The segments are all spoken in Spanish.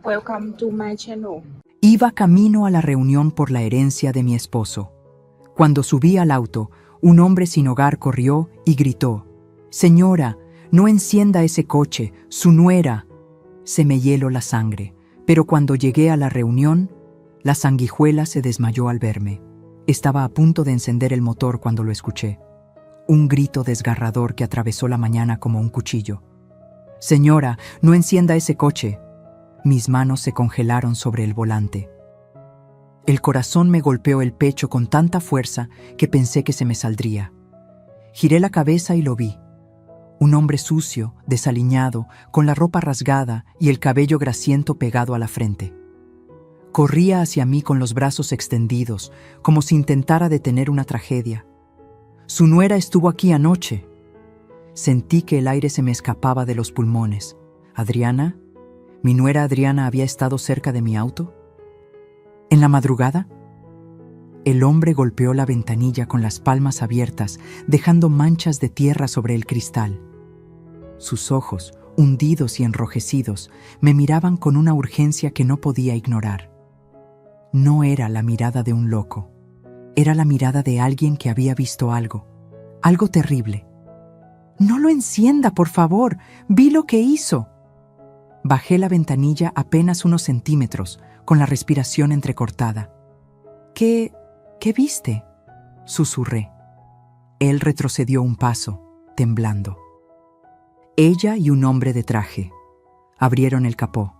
Welcome to my channel. Iba camino a la reunión por la herencia de mi esposo. Cuando subí al auto, un hombre sin hogar corrió y gritó: «Señora, no encienda ese coche, su nuera». Se me hieló la sangre, pero cuando llegué a la reunión, la sanguijuela se desmayó al verme. Estaba a punto de encender el motor cuando lo escuché. Un grito desgarrador que atravesó la mañana como un cuchillo. «Señora, no encienda ese coche». Mis manos se congelaron sobre el volante. El corazón me golpeó el pecho con tanta fuerza que pensé que se me saldría. Giré la cabeza y lo vi. Un hombre sucio, desaliñado, con la ropa rasgada y el cabello grasiento pegado a la frente. Corría hacia mí con los brazos extendidos, como si intentara detener una tragedia. «Su nuera estuvo aquí anoche». Sentí que el aire se me escapaba de los pulmones. «¿Adriana? ¿Mi nuera Adriana había estado cerca de mi auto? ¿En la madrugada?». El hombre golpeó la ventanilla con las palmas abiertas, dejando manchas de tierra sobre el cristal. Sus ojos, hundidos y enrojecidos, me miraban con una urgencia que no podía ignorar. No era la mirada de un loco. Era la mirada de alguien que había visto algo terrible. «No lo encienda, por favor. Vi lo que hizo». Bajé la ventanilla apenas unos centímetros, con la respiración entrecortada. ¿Qué viste?», susurré. Él retrocedió un paso, temblando. Ella y un hombre de traje. Abrieron el capó.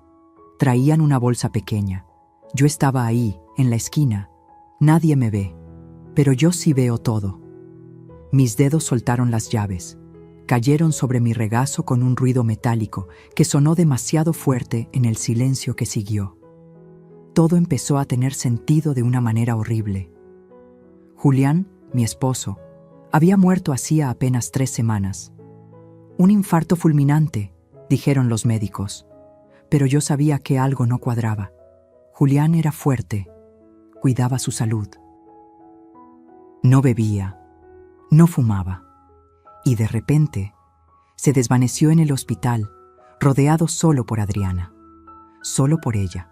Traían una bolsa pequeña. Yo estaba ahí, en la esquina. Nadie me ve, pero yo sí veo todo. Mis dedos soltaron las llaves. Cayeron sobre mi regazo con un ruido metálico que sonó demasiado fuerte en el silencio que siguió. Todo empezó a tener sentido de una manera horrible. Julián, mi esposo, había muerto hacía apenas 3 semanas. Un infarto fulminante, dijeron los médicos, pero yo sabía que algo no cuadraba. Julián era fuerte, cuidaba su salud. No bebía, no fumaba. Y de repente, se desvaneció en el hospital, rodeado solo por Adriana. Solo por ella.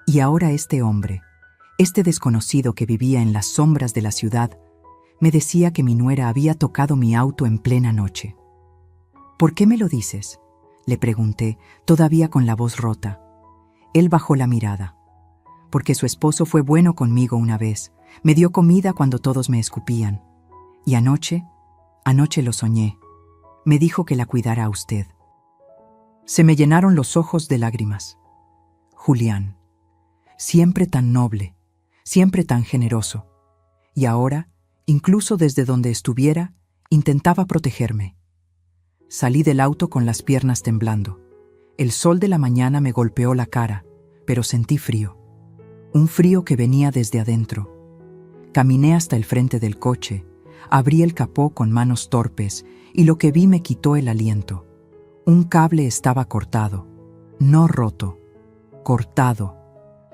Y ahora este hombre, este desconocido que vivía en las sombras de la ciudad, me decía que mi nuera había tocado mi auto en plena noche. «¿Por qué me lo dices?», le pregunté, todavía con la voz rota. Él bajó la mirada. «Porque su esposo fue bueno conmigo una vez, me dio comida cuando todos me escupían. Y anoche lo soñé. Me dijo que la cuidara a usted». Se me llenaron los ojos de lágrimas. Julián, siempre tan noble, siempre tan generoso. Y ahora, incluso desde donde estuviera, intentaba protegerme. Salí del auto con las piernas temblando. El sol de la mañana me golpeó la cara, pero sentí frío. Un frío que venía desde adentro. Caminé hasta el frente del coche. Abrí el capó con manos torpes y lo que vi me quitó el aliento. Un cable estaba cortado, no roto, cortado,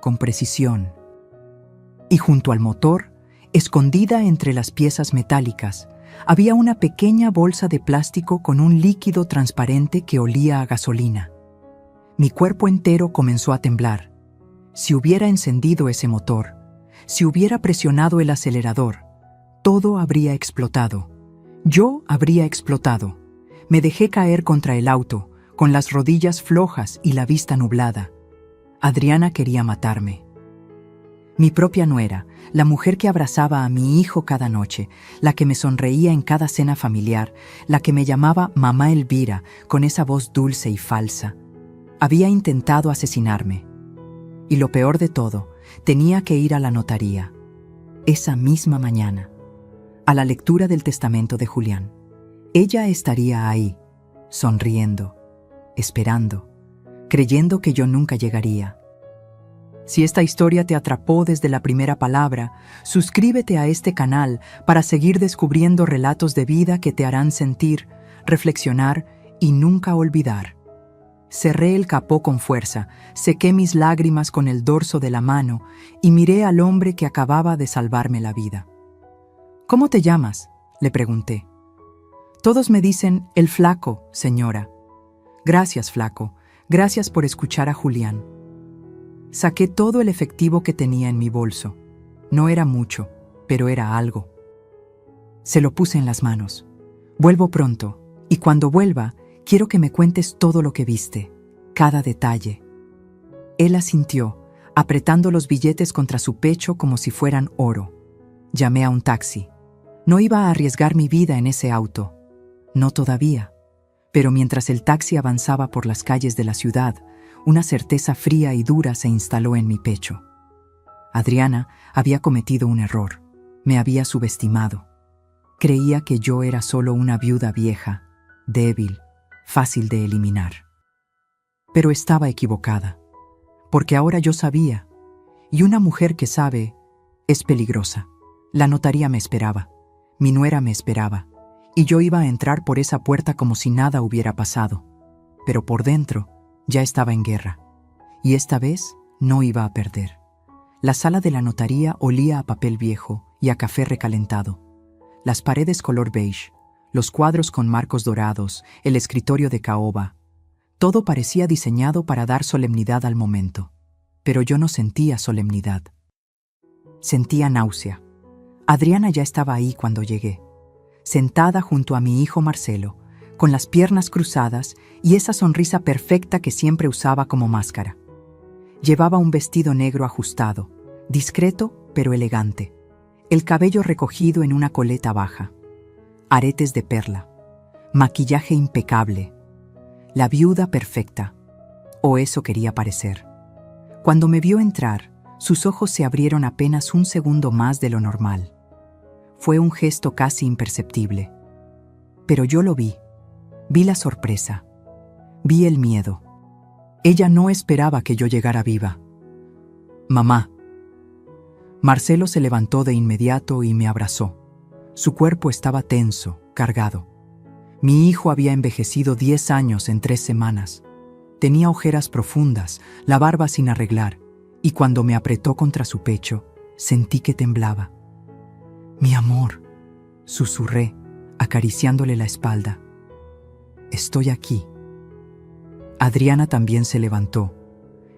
con precisión. Y junto al motor, escondida entre las piezas metálicas, había una pequeña bolsa de plástico con un líquido transparente que olía a gasolina. Mi cuerpo entero comenzó a temblar. Si hubiera encendido ese motor, si hubiera presionado el acelerador, todo habría explotado. Yo habría explotado. Me dejé caer contra el auto, con las rodillas flojas y la vista nublada. Adriana quería matarme. Mi propia nuera, la mujer que abrazaba a mi hijo cada noche, la que me sonreía en cada cena familiar, la que me llamaba Mamá Elvira con esa voz dulce y falsa, había intentado asesinarme. Y lo peor de todo, tenía que ir a la notaría. Esa misma mañana, a la lectura del testamento de Julián. Ella estaría ahí, sonriendo, esperando, creyendo que yo nunca llegaría. Si esta historia te atrapó desde la primera palabra, suscríbete a este canal para seguir descubriendo relatos de vida que te harán sentir, reflexionar y nunca olvidar. Cerré el capó con fuerza, sequé mis lágrimas con el dorso de la mano y miré al hombre que acababa de salvarme la vida. «¿Cómo te llamas?», le pregunté. «Todos me dicen el Flaco, señora». «Gracias, Flaco. Gracias por escuchar a Julián». Saqué todo el efectivo que tenía en mi bolso. No era mucho, pero era algo. Se lo puse en las manos. Vuelvo pronto, y cuando vuelva, quiero que me cuentes todo lo que viste, cada detalle. Él asintió, apretando los billetes contra su pecho como si fueran oro. Llamé a un taxi. No iba a arriesgar mi vida en ese auto. No todavía. Pero mientras el taxi avanzaba por las calles de la ciudad, una certeza fría y dura se instaló en mi pecho. Adriana había cometido un error. Me había subestimado. Creía que yo era solo una viuda vieja, débil, fácil de eliminar. Pero estaba equivocada, porque ahora yo sabía, y una mujer que sabe es peligrosa. La notaría me esperaba, mi nuera me esperaba, y yo iba a entrar por esa puerta como si nada hubiera pasado. Pero por dentro ya estaba en guerra, y esta vez no iba a perder. La sala de la notaría olía a papel viejo y a café recalentado. Las paredes color beige, los cuadros con marcos dorados, el escritorio de caoba. Todo parecía diseñado para dar solemnidad al momento. Pero yo no sentía solemnidad. Sentía náusea. Adriana ya estaba ahí cuando llegué, sentada junto a mi hijo Marcelo, con las piernas cruzadas y esa sonrisa perfecta que siempre usaba como máscara. Llevaba un vestido negro ajustado, discreto pero elegante, el cabello recogido en una coleta baja, aretes de perla, maquillaje impecable, la viuda perfecta, o eso quería parecer. Cuando me vio entrar, sus ojos se abrieron apenas un segundo más de lo normal. Fue un gesto casi imperceptible. Pero yo lo vi. Vi la sorpresa. Vi el miedo. Ella no esperaba que yo llegara viva. «Mamá». Marcelo se levantó de inmediato y me abrazó. Su cuerpo estaba tenso, cargado. Mi hijo había envejecido 10 años en 3 semanas. Tenía ojeras profundas, la barba sin arreglar, y cuando me apretó contra su pecho, sentí que temblaba. «Mi amor», susurré, acariciándole la espalda. «Estoy aquí». Adriana también se levantó.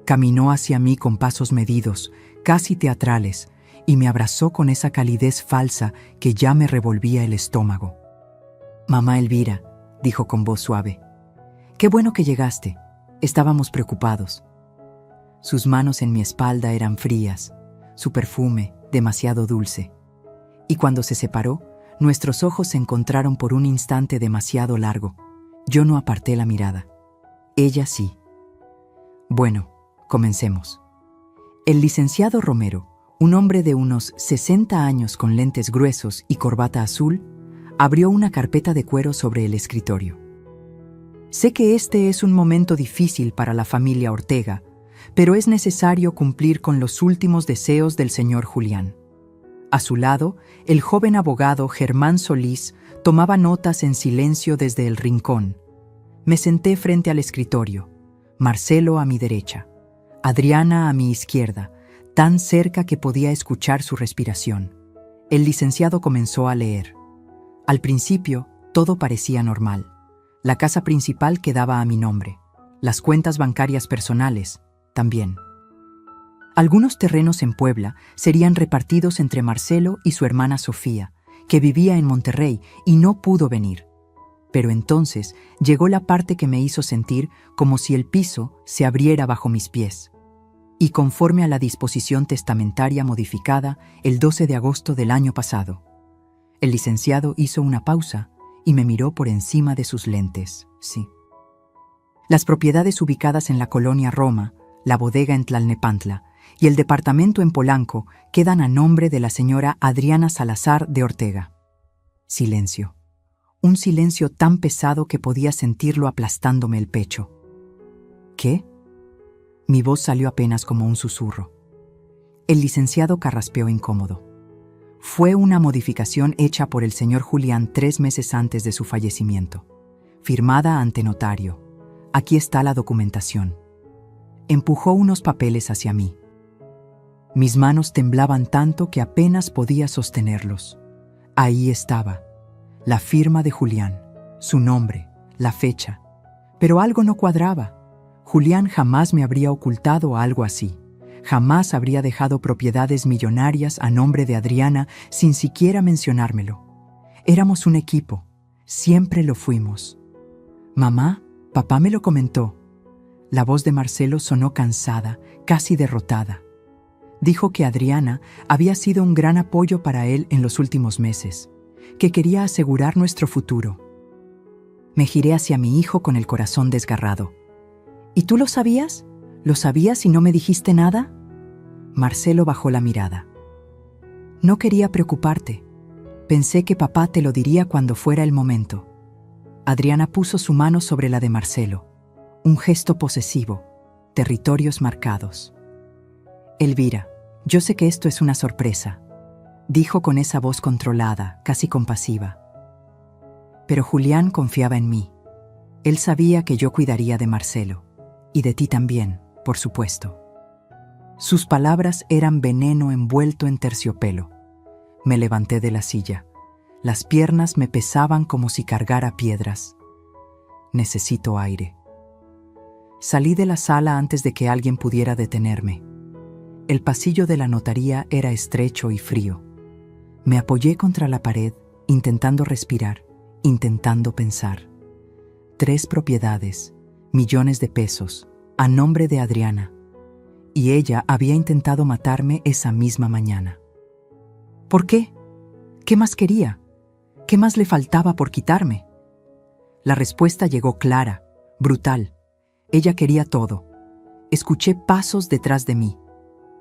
Caminó hacia mí con pasos medidos, casi teatrales, y me abrazó con esa calidez falsa que ya me revolvía el estómago. «Mamá Elvira», dijo con voz suave, «qué bueno que llegaste. Estábamos preocupados». Sus manos en mi espalda eran frías, su perfume demasiado dulce. Y cuando se separó, nuestros ojos se encontraron por un instante demasiado largo. Yo no aparté la mirada. Ella sí. «Bueno, comencemos». El licenciado Romero, un hombre de unos 60 años con lentes gruesos y corbata azul, abrió una carpeta de cuero sobre el escritorio. «Sé que este es un momento difícil para la familia Ortega, pero es necesario cumplir con los últimos deseos del señor Julián». A su lado, el joven abogado Germán Solís tomaba notas en silencio desde el rincón. Me senté frente al escritorio, Marcelo a mi derecha, Adriana a mi izquierda, tan cerca que podía escuchar su respiración. El licenciado comenzó a leer. Al principio, todo parecía normal. La casa principal quedaba a mi nombre. Las cuentas bancarias personales, también. Algunos terrenos en Puebla serían repartidos entre Marcelo y su hermana Sofía, que vivía en Monterrey y no pudo venir. Pero entonces llegó la parte que me hizo sentir como si el piso se abriera bajo mis pies. Y conforme a la disposición testamentaria modificada el 12 de agosto del año pasado. El licenciado hizo una pausa y me miró por encima de sus lentes. Sí. Las propiedades ubicadas en la colonia Roma, la bodega en Tlalnepantla y el departamento en Polanco quedan a nombre de la señora Adriana Salazar de Ortega. Silencio. Un silencio tan pesado que podía sentirlo aplastándome el pecho. ¿Qué? Mi voz salió apenas como un susurro. El licenciado carraspeó incómodo. Fue una modificación hecha por el señor Julián 3 meses antes de su fallecimiento, firmada ante notario. Aquí está la documentación. Empujó unos papeles hacia mí. Mis manos temblaban tanto que apenas podía sostenerlos. Ahí estaba, la firma de Julián, su nombre, la fecha. Pero algo no cuadraba. Julián jamás me habría ocultado algo así. Jamás habría dejado propiedades millonarias a nombre de Adriana sin siquiera mencionármelo. Éramos un equipo, siempre lo fuimos. Mamá, papá me lo comentó. La voz de Marcelo sonó cansada, casi derrotada. Dijo que Adriana había sido un gran apoyo para él en los últimos meses, que quería asegurar nuestro futuro. Me giré hacia mi hijo con el corazón desgarrado. ¿Y tú lo sabías? ¿Lo sabías y no me dijiste nada? Marcelo bajó la mirada. No quería preocuparte. Pensé que papá te lo diría cuando fuera el momento. Adriana puso su mano sobre la de Marcelo. Un gesto posesivo, territorios marcados. Elvira, yo sé que esto es una sorpresa, dijo con esa voz controlada, casi compasiva. Pero Julián confiaba en mí. Él sabía que yo cuidaría de Marcelo, y de ti también, por supuesto. Sus palabras eran veneno envuelto en terciopelo. Me levanté de la silla. Las piernas me pesaban como si cargara piedras. Necesito aire. Salí de la sala antes de que alguien pudiera detenerme. El pasillo de la notaría era estrecho y frío. Me apoyé contra la pared, intentando respirar, intentando pensar. 3 propiedades, millones de pesos, a nombre de Adriana. Y ella había intentado matarme esa misma mañana. ¿Por qué? ¿Qué más quería? ¿Qué más le faltaba por quitarme? La respuesta llegó clara, brutal. Ella quería todo. Escuché pasos detrás de mí.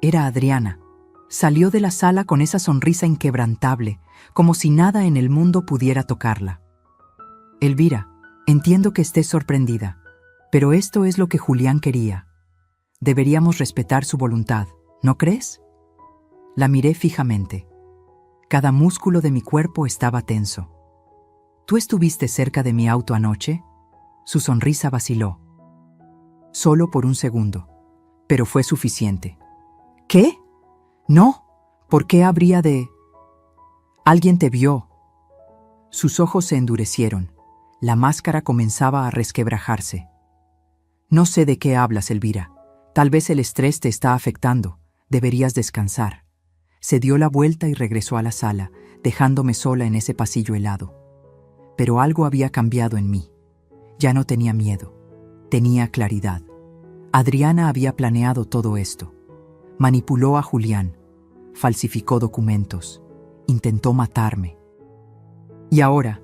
Era Adriana. Salió de la sala con esa sonrisa inquebrantable, como si nada en el mundo pudiera tocarla. Elvira, entiendo que estés sorprendida, pero esto es lo que Julián quería. Deberíamos respetar su voluntad, ¿no crees? La miré fijamente. Cada músculo de mi cuerpo estaba tenso. ¿Tú estuviste cerca de mi auto anoche? Su sonrisa vaciló. Solo por un segundo, pero fue suficiente. ¿Qué? No, ¿por qué habría de...? Alguien te vio. Sus ojos se endurecieron. La máscara comenzaba a resquebrajarse. No sé de qué hablas, Elvira. Tal vez el estrés te está afectando. Deberías descansar. Se dio la vuelta y regresó a la sala, dejándome sola en ese pasillo helado. Pero algo había cambiado en mí. Ya no tenía miedo. Tenía claridad. Adriana había planeado todo esto. Manipuló a Julián. Falsificó documentos. Intentó matarme. Y ahora,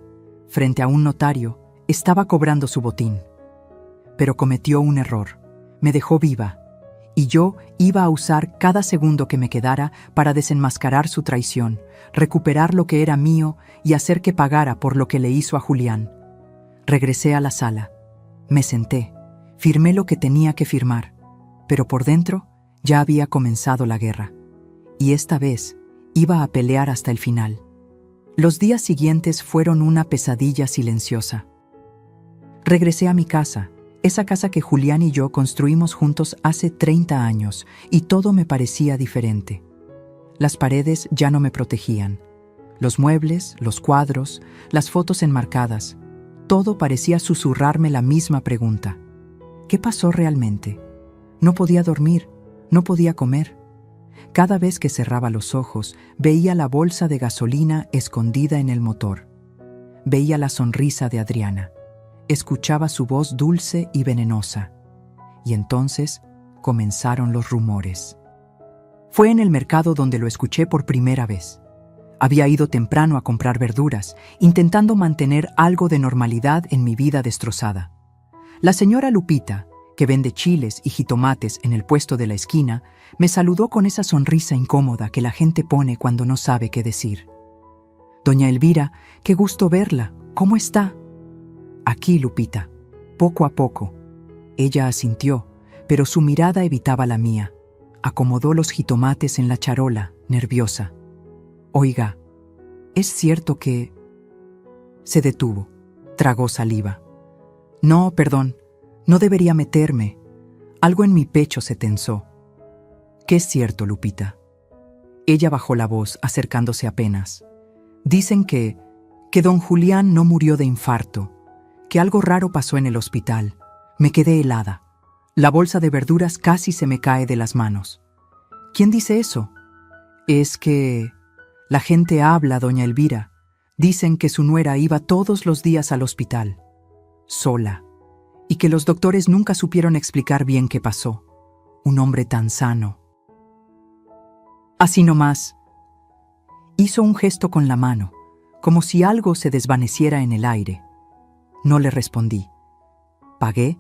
frente a un notario, estaba cobrando su botín. Pero cometió un error. Me dejó viva. Y yo iba a usar cada segundo que me quedara para desenmascarar su traición, recuperar lo que era mío y hacer que pagara por lo que le hizo a Julián. Regresé a la sala. Me senté. Firmé lo que tenía que firmar. Pero por dentro ya había comenzado la guerra. Y esta vez iba a pelear hasta el final. Los días siguientes fueron una pesadilla silenciosa. Regresé a mi casa, esa casa que Julián y yo construimos juntos hace 30 años, y todo me parecía diferente. Las paredes ya no me protegían. Los muebles, los cuadros, las fotos enmarcadas, todo parecía susurrarme la misma pregunta. ¿Qué pasó realmente? No podía dormir, no podía comer. Cada vez que cerraba los ojos, veía la bolsa de gasolina escondida en el motor. Veía la sonrisa de Adriana. Escuchaba su voz dulce y venenosa. Y entonces comenzaron los rumores. Fue en el mercado donde lo escuché por primera vez. Había ido temprano a comprar verduras, intentando mantener algo de normalidad en mi vida destrozada. La señora Lupita, que vende chiles y jitomates en el puesto de la esquina, me saludó con esa sonrisa incómoda que la gente pone cuando no sabe qué decir. «Doña Elvira, qué gusto verla. ¿Cómo está?» «Aquí, Lupita. Poco a poco». Ella asintió, pero su mirada evitaba la mía. Acomodó los jitomates en la charola, nerviosa. «Oiga, ¿es cierto que...?» Se detuvo. Tragó saliva. «No, perdón. No debería meterme». Algo en mi pecho se tensó. «¿Qué es cierto, Lupita?» Ella bajó la voz, acercándose apenas. «Dicen que don Julián no murió de infarto, que algo raro pasó en el hospital. Me quedé helada. La bolsa de verduras casi se me cae de las manos. ¿Quién dice eso? Es que la gente habla, doña Elvira. Dicen que su nuera iba todos los días al hospital, sola, y que los doctores nunca supieron explicar bien qué pasó. Un hombre tan sano. Así nomás. Hizo un gesto con la mano, como si algo se desvaneciera en el aire. No le respondí. Pagué,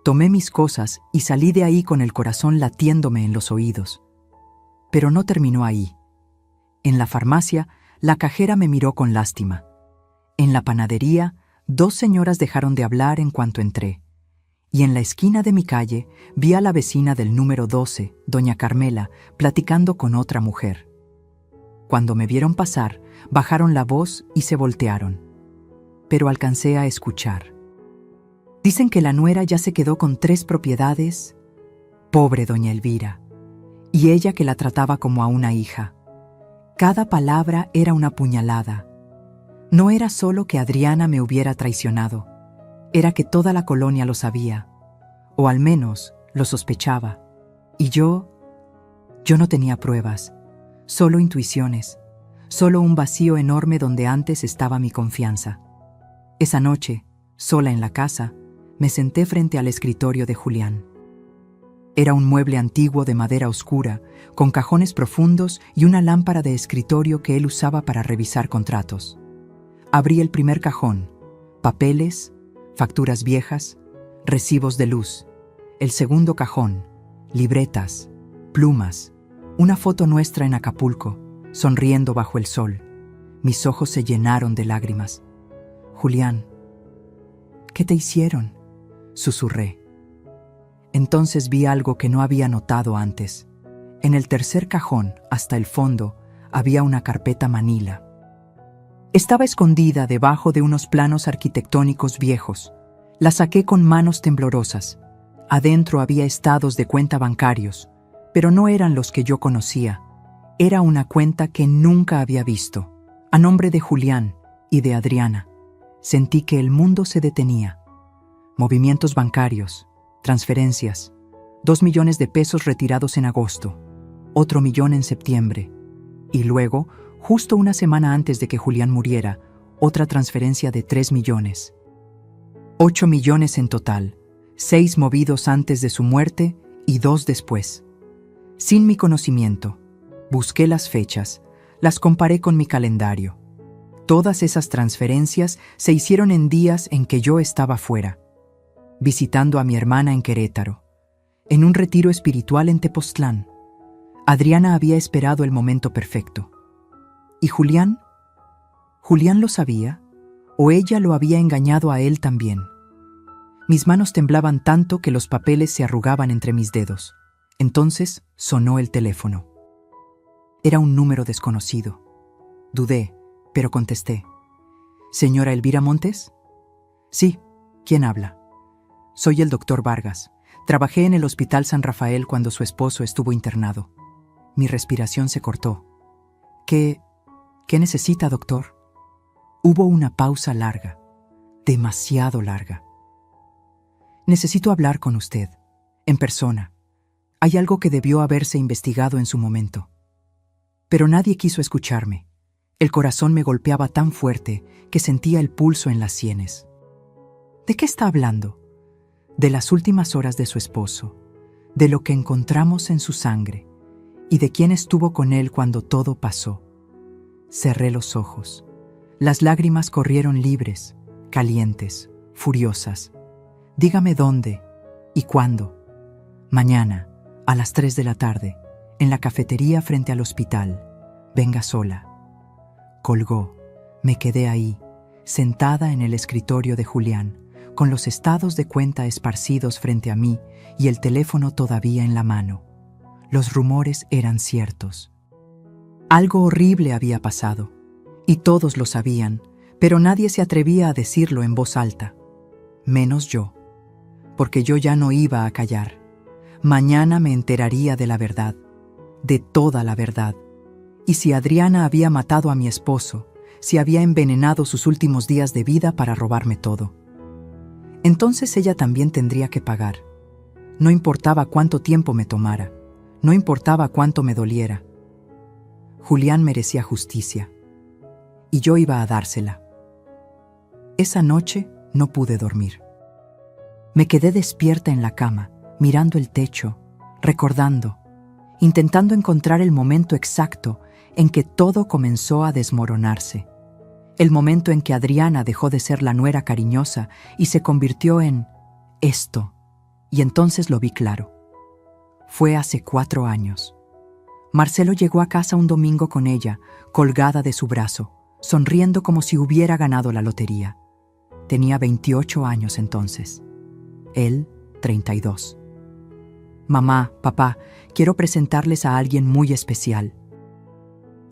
tomé mis cosas y salí de ahí con el corazón latiéndome en los oídos. Pero no terminó ahí. En la farmacia, la cajera me miró con lástima. En la panadería, 2 señoras dejaron de hablar en cuanto entré. Y en la esquina de mi calle vi a la vecina del número 12, doña Carmela, platicando con otra mujer. Cuando me vieron pasar, bajaron la voz y se voltearon. Pero alcancé a escuchar. Dicen que la nuera ya se quedó con 3 propiedades. Pobre doña Elvira. Y ella que la trataba como a una hija. Cada palabra era una puñalada. No era solo que Adriana me hubiera traicionado, era que toda la colonia lo sabía, o al menos lo sospechaba. Y yo no tenía pruebas, solo intuiciones, solo un vacío enorme donde antes estaba mi confianza. Esa noche, sola en la casa, me senté frente al escritorio de Julián. Era un mueble antiguo de madera oscura, con cajones profundos y una lámpara de escritorio que él usaba para revisar contratos. Abrí el primer cajón, papeles, facturas viejas, recibos de luz. El segundo cajón, libretas, plumas, una foto nuestra en Acapulco, sonriendo bajo el sol. Mis ojos se llenaron de lágrimas. Julián, ¿qué te hicieron?, susurré. Entonces vi algo que no había notado antes. En el tercer cajón, hasta el fondo, había una carpeta manila. Estaba escondida debajo de unos planos arquitectónicos viejos. La saqué con manos temblorosas. Adentro había estados de cuenta bancarios, pero no eran los que yo conocía. Era una cuenta que nunca había visto, a nombre de Julián y de Adriana. Sentí que el mundo se detenía. Movimientos bancarios, transferencias, 2 millones de pesos retirados en agosto, otro millón en septiembre, y luego, justo una semana antes de que Julián muriera, otra transferencia de 3 millones. 8 millones en total, 6 movidos antes de su muerte y 2 después. Sin mi conocimiento, busqué las fechas, las comparé con mi calendario. Todas esas transferencias se hicieron en días en que yo estaba fuera, visitando a mi hermana en Querétaro, en un retiro espiritual en Tepoztlán. Adriana había esperado el momento perfecto. ¿Y Julián? ¿Julián lo sabía? ¿O ella lo había engañado a él también? Mis manos temblaban tanto que los papeles se arrugaban entre mis dedos. Entonces sonó el teléfono. Era un número desconocido. Dudé, pero contesté. ¿Señora Elvira Montes? Sí, ¿quién habla? Soy el doctor Vargas. Trabajé en el Hospital San Rafael cuando su esposo estuvo internado. Mi respiración se cortó. ¿Qué necesita, doctor? Hubo una pausa larga, demasiado larga. Necesito hablar con usted, en persona. Hay algo que debió haberse investigado en su momento. Pero nadie quiso escucharme. El corazón me golpeaba tan fuerte que sentía el pulso en las sienes. ¿De qué está hablando? De las últimas horas de su esposo, de lo que encontramos en su sangre y de quién estuvo con él cuando todo pasó. Cerré los ojos. Las lágrimas corrieron libres, calientes, furiosas. Dígame dónde y cuándo. Mañana, a las 3 de la tarde, en la cafetería frente al hospital. Venga sola. Colgó. Me quedé ahí, sentada en el escritorio de Julián, con los estados de cuenta esparcidos frente a mí y el teléfono todavía en la mano. Los rumores eran ciertos. Algo horrible había pasado, y todos lo sabían, pero nadie se atrevía a decirlo en voz alta. Menos yo, porque yo ya no iba a callar. Mañana me enteraría de la verdad, de toda la verdad. Y si Adriana había matado a mi esposo, si había envenenado sus últimos días de vida para robarme todo. Entonces ella también tendría que pagar. No importaba cuánto tiempo me tomara, no importaba cuánto me doliera. Julián merecía justicia, y yo iba a dársela. Esa noche no pude dormir. Me quedé despierta en la cama, mirando el techo, recordando, intentando encontrar el momento exacto en que todo comenzó a desmoronarse. El momento en que Adriana dejó de ser la nuera cariñosa y se convirtió en esto. Y entonces lo vi claro. Fue hace 4 años. Marcelo llegó a casa un domingo con ella, colgada de su brazo, sonriendo como si hubiera ganado la lotería. Tenía 28 años entonces. Él, 32. Mamá, papá, quiero presentarles a alguien muy especial.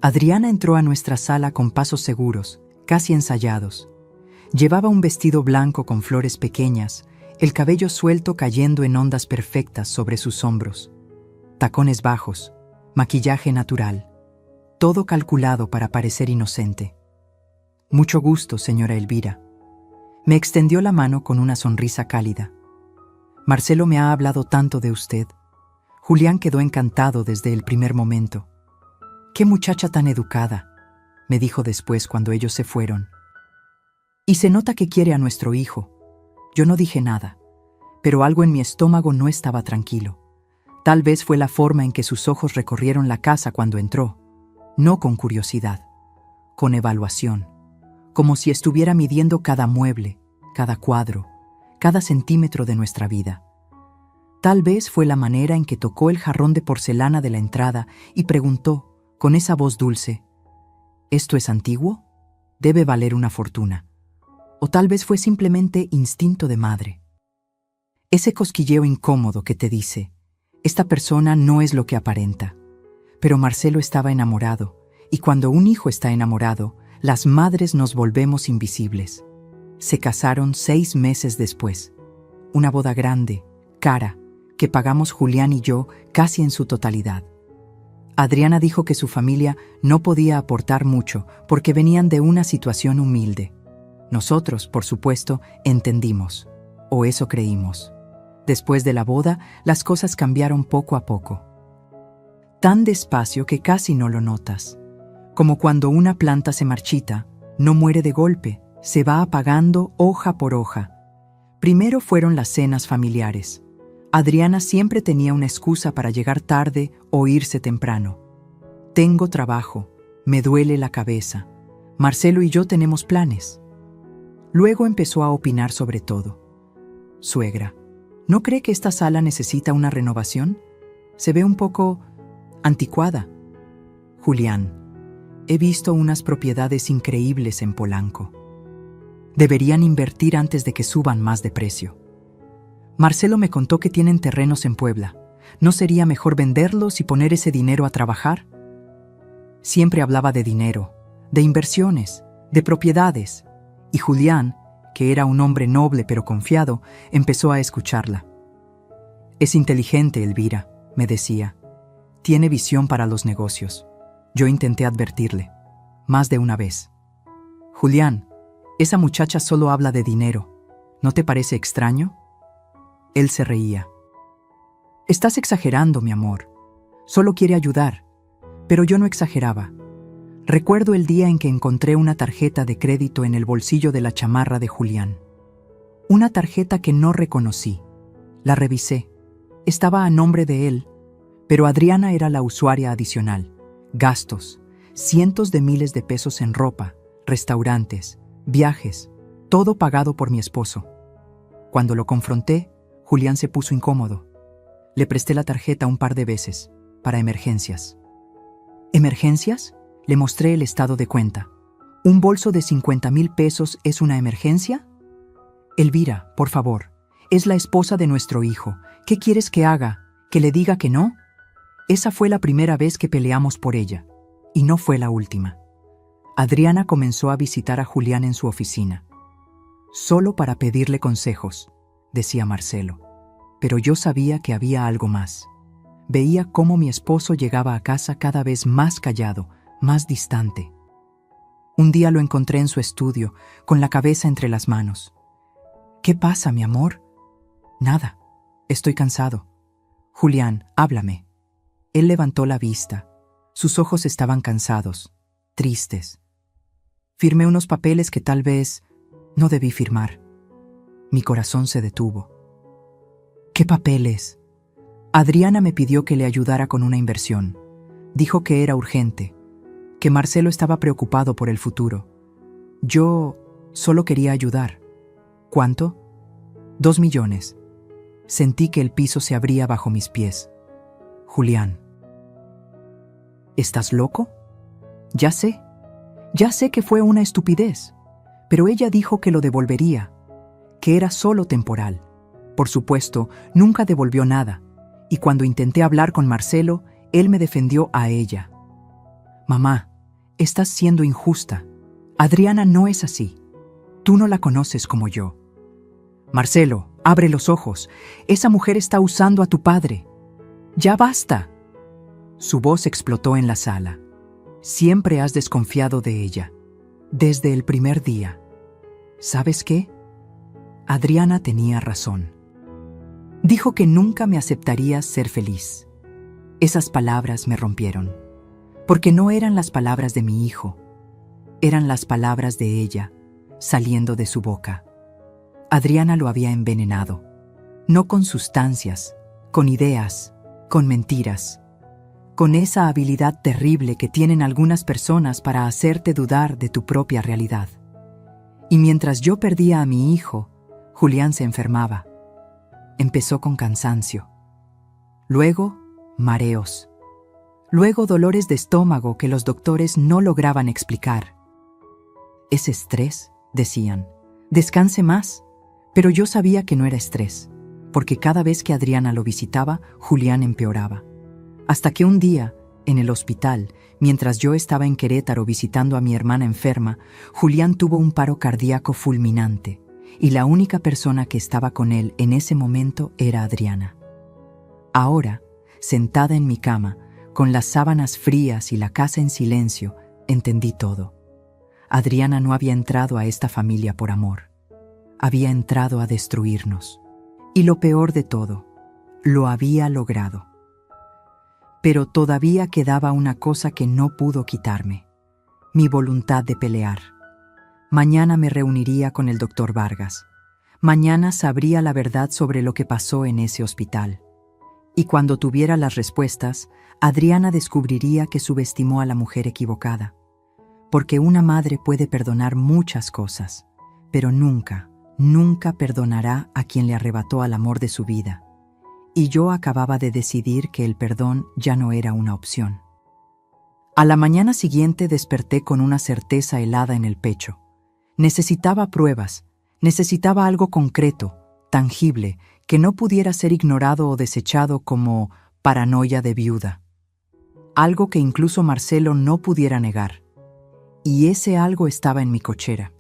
Adriana entró a nuestra sala con pasos seguros, casi ensayados. Llevaba un vestido blanco con flores pequeñas, el cabello suelto cayendo en ondas perfectas sobre sus hombros. Tacones bajos, maquillaje natural, todo calculado para parecer inocente. Mucho gusto, señora Elvira. Me extendió la mano con una sonrisa cálida. Marcelo me ha hablado tanto de usted. Julián quedó encantado desde el primer momento. ¡Qué muchacha tan educada!, me dijo después cuando ellos se fueron. Y se nota que quiere a nuestro hijo. Yo no dije nada, pero algo en mi estómago no estaba tranquilo. Tal vez fue la forma en que sus ojos recorrieron la casa cuando entró, no con curiosidad, con evaluación, como si estuviera midiendo cada mueble, cada cuadro, cada centímetro de nuestra vida. Tal vez fue la manera en que tocó el jarrón de porcelana de la entrada y preguntó, con esa voz dulce, ¿esto es antiguo? Debe valer una fortuna. O tal vez fue simplemente instinto de madre. Ese cosquilleo incómodo que te dice, esta persona no es lo que aparenta. Pero Marcelo estaba enamorado, y cuando un hijo está enamorado, las madres nos volvemos invisibles. Se casaron 6 meses después. Una boda grande, cara, que pagamos Julián y yo casi en su totalidad. Adriana dijo que su familia no podía aportar mucho porque venían de una situación humilde. Nosotros, por supuesto, entendimos, o eso creímos. Después de la boda, las cosas cambiaron poco a poco. Tan despacio que casi no lo notas. Como cuando una planta se marchita, no muere de golpe, se va apagando hoja por hoja. Primero fueron las cenas familiares. Adriana siempre tenía una excusa para llegar tarde o irse temprano. Tengo trabajo, me duele la cabeza. Marcelo y yo tenemos planes. Luego empezó a opinar sobre todo. Suegra, ¿no cree que esta sala necesita una renovación? Se ve un poco anticuada. Julián, he visto unas propiedades increíbles en Polanco. Deberían invertir antes de que suban más de precio. Marcelo me contó que tienen terrenos en Puebla. ¿No sería mejor venderlos y poner ese dinero a trabajar? Siempre hablaba de dinero, de inversiones, de propiedades. Y Julián, que era un hombre noble pero confiado, empezó a escucharla. Es inteligente, Elvira, me decía. Tiene visión para los negocios. Yo intenté advertirle, más de una vez. Julián, esa muchacha solo habla de dinero. ¿No te parece extraño? Él se reía. Estás exagerando, mi amor. Solo quiere ayudar. Pero yo no exageraba. Recuerdo el día en que encontré una tarjeta de crédito en el bolsillo de la chamarra de Julián. Una tarjeta que no reconocí. La revisé. Estaba a nombre de él, pero Adriana era la usuaria adicional. Gastos, cientos de miles de pesos en ropa, restaurantes, viajes, todo pagado por mi esposo. Cuando lo confronté, Julián se puso incómodo. Le presté la tarjeta un par de veces, para emergencias. ¿Emergencias? Le mostré el estado de cuenta. ¿Un bolso de 50,000 pesos es una emergencia? Elvira, por favor, es la esposa de nuestro hijo. ¿Qué quieres que haga? ¿Que le diga que no? Esa fue la primera vez que peleamos por ella, y no fue la última. Adriana comenzó a visitar a Julián en su oficina. Solo para pedirle consejos, decía Marcelo. Pero yo sabía que había algo más. Veía cómo mi esposo llegaba a casa cada vez más callado, más distante. Un día lo encontré en su estudio, con la cabeza entre las manos. ¿Qué pasa, mi amor? Nada. Estoy cansado. Julián, háblame. Él levantó la vista. Sus ojos estaban cansados, tristes. Firmé unos papeles que tal vez no debí firmar. Mi corazón se detuvo. ¿Qué papeles? Adriana me pidió que le ayudara con una inversión. Dijo que era urgente, que Marcelo estaba preocupado por el futuro. Yo solo quería ayudar. ¿Cuánto? 2 millones. Sentí que el piso se abría bajo mis pies. Julián. ¿Estás loco? Ya sé que fue una estupidez, pero ella dijo que lo devolvería, que era solo temporal. Por supuesto, nunca devolvió nada, y cuando intenté hablar con Marcelo, él me defendió a ella. Mamá, estás siendo injusta. Adriana no es así. Tú no la conoces como yo. Marcelo, abre los ojos. Esa mujer está usando a tu padre. ¡Ya basta! Su voz explotó en la sala. Siempre has desconfiado de ella, desde el primer día. ¿Sabes qué? Adriana tenía razón. Dijo que nunca me aceptaría ser feliz. Esas palabras me rompieron, porque no eran las palabras de mi hijo, eran las palabras de ella, saliendo de su boca. Adriana lo había envenenado, no con sustancias, con ideas, con mentiras, con esa habilidad terrible que tienen algunas personas para hacerte dudar de tu propia realidad. Y mientras yo perdía a mi hijo, Julián se enfermaba. Empezó con cansancio, luego mareos, luego dolores de estómago que los doctores no lograban explicar. ¿Es estrés?, decían. Descanse más. Pero yo sabía que no era estrés, porque cada vez que Adriana lo visitaba, Julián empeoraba. Hasta que un día, en el hospital, mientras yo estaba en Querétaro visitando a mi hermana enferma, Julián tuvo un paro cardíaco fulminante, y la única persona que estaba con él en ese momento era Adriana. Ahora, sentada en mi cama, con las sábanas frías y la casa en silencio, entendí todo. Adriana no había entrado a esta familia por amor. Había entrado a destruirnos. Y lo peor de todo, lo había logrado. Pero todavía quedaba una cosa que no pudo quitarme: mi voluntad de pelear. Mañana me reuniría con el doctor Vargas. Mañana sabría la verdad sobre lo que pasó en ese hospital. Y cuando tuviera las respuestas, Adriana descubriría que subestimó a la mujer equivocada. Porque una madre puede perdonar muchas cosas, pero nunca perdonará a quien le arrebató al amor de su vida. Y yo acababa de decidir que el perdón ya no era una opción. A la mañana siguiente desperté con una certeza helada en el pecho. Necesitaba pruebas, necesitaba algo concreto, tangible, que no pudiera ser ignorado o desechado como paranoia de viuda. Algo que incluso Marcelo no pudiera negar. Y ese algo estaba en mi cochera.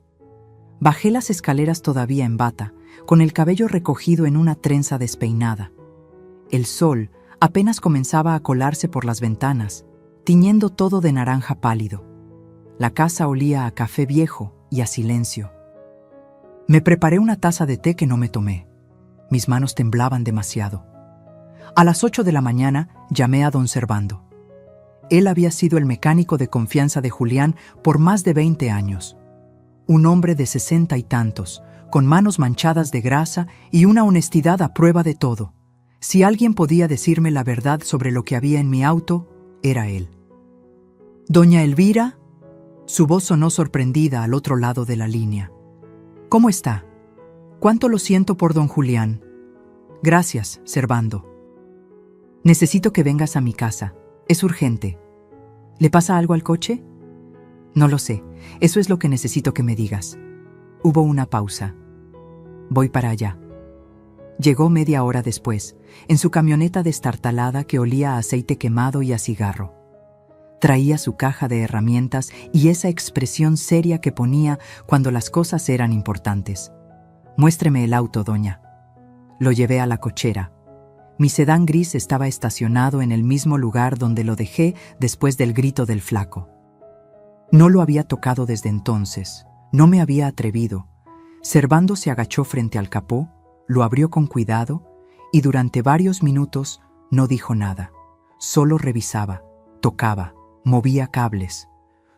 Bajé las escaleras todavía en bata, con el cabello recogido en una trenza despeinada. El sol apenas comenzaba a colarse por las ventanas, tiñendo todo de naranja pálido. La casa olía a café viejo y a silencio. Me preparé una taza de té que no me tomé. Mis manos temblaban demasiado. A las 8 de la mañana llamé a don Servando. Él había sido el mecánico de confianza de Julián por más de 20 años. Un hombre de 60 y tantos, con manos manchadas de grasa y una honestidad a prueba de todo. Si alguien podía decirme la verdad sobre lo que había en mi auto, era él. «Doña Elvira», su voz sonó sorprendida al otro lado de la línea. «¿Cómo está? Cuánto lo siento por don Julián». «Gracias, Servando. Necesito que vengas a mi casa. Es urgente. ¿Le pasa algo al coche?» «No lo sé. Eso es lo que necesito que me digas». Hubo una pausa. «Voy para allá». Llegó media hora después, en su camioneta destartalada que olía a aceite quemado y a cigarro. Traía su caja de herramientas y esa expresión seria que ponía cuando las cosas eran importantes. «Muéstreme el auto, doña». Lo llevé a la cochera. Mi sedán gris estaba estacionado en el mismo lugar donde lo dejé después del grito del flaco. No lo había tocado desde entonces, no me había atrevido. Servando se agachó frente al capó, lo abrió con cuidado y durante varios minutos no dijo nada. Solo revisaba, tocaba, movía cables.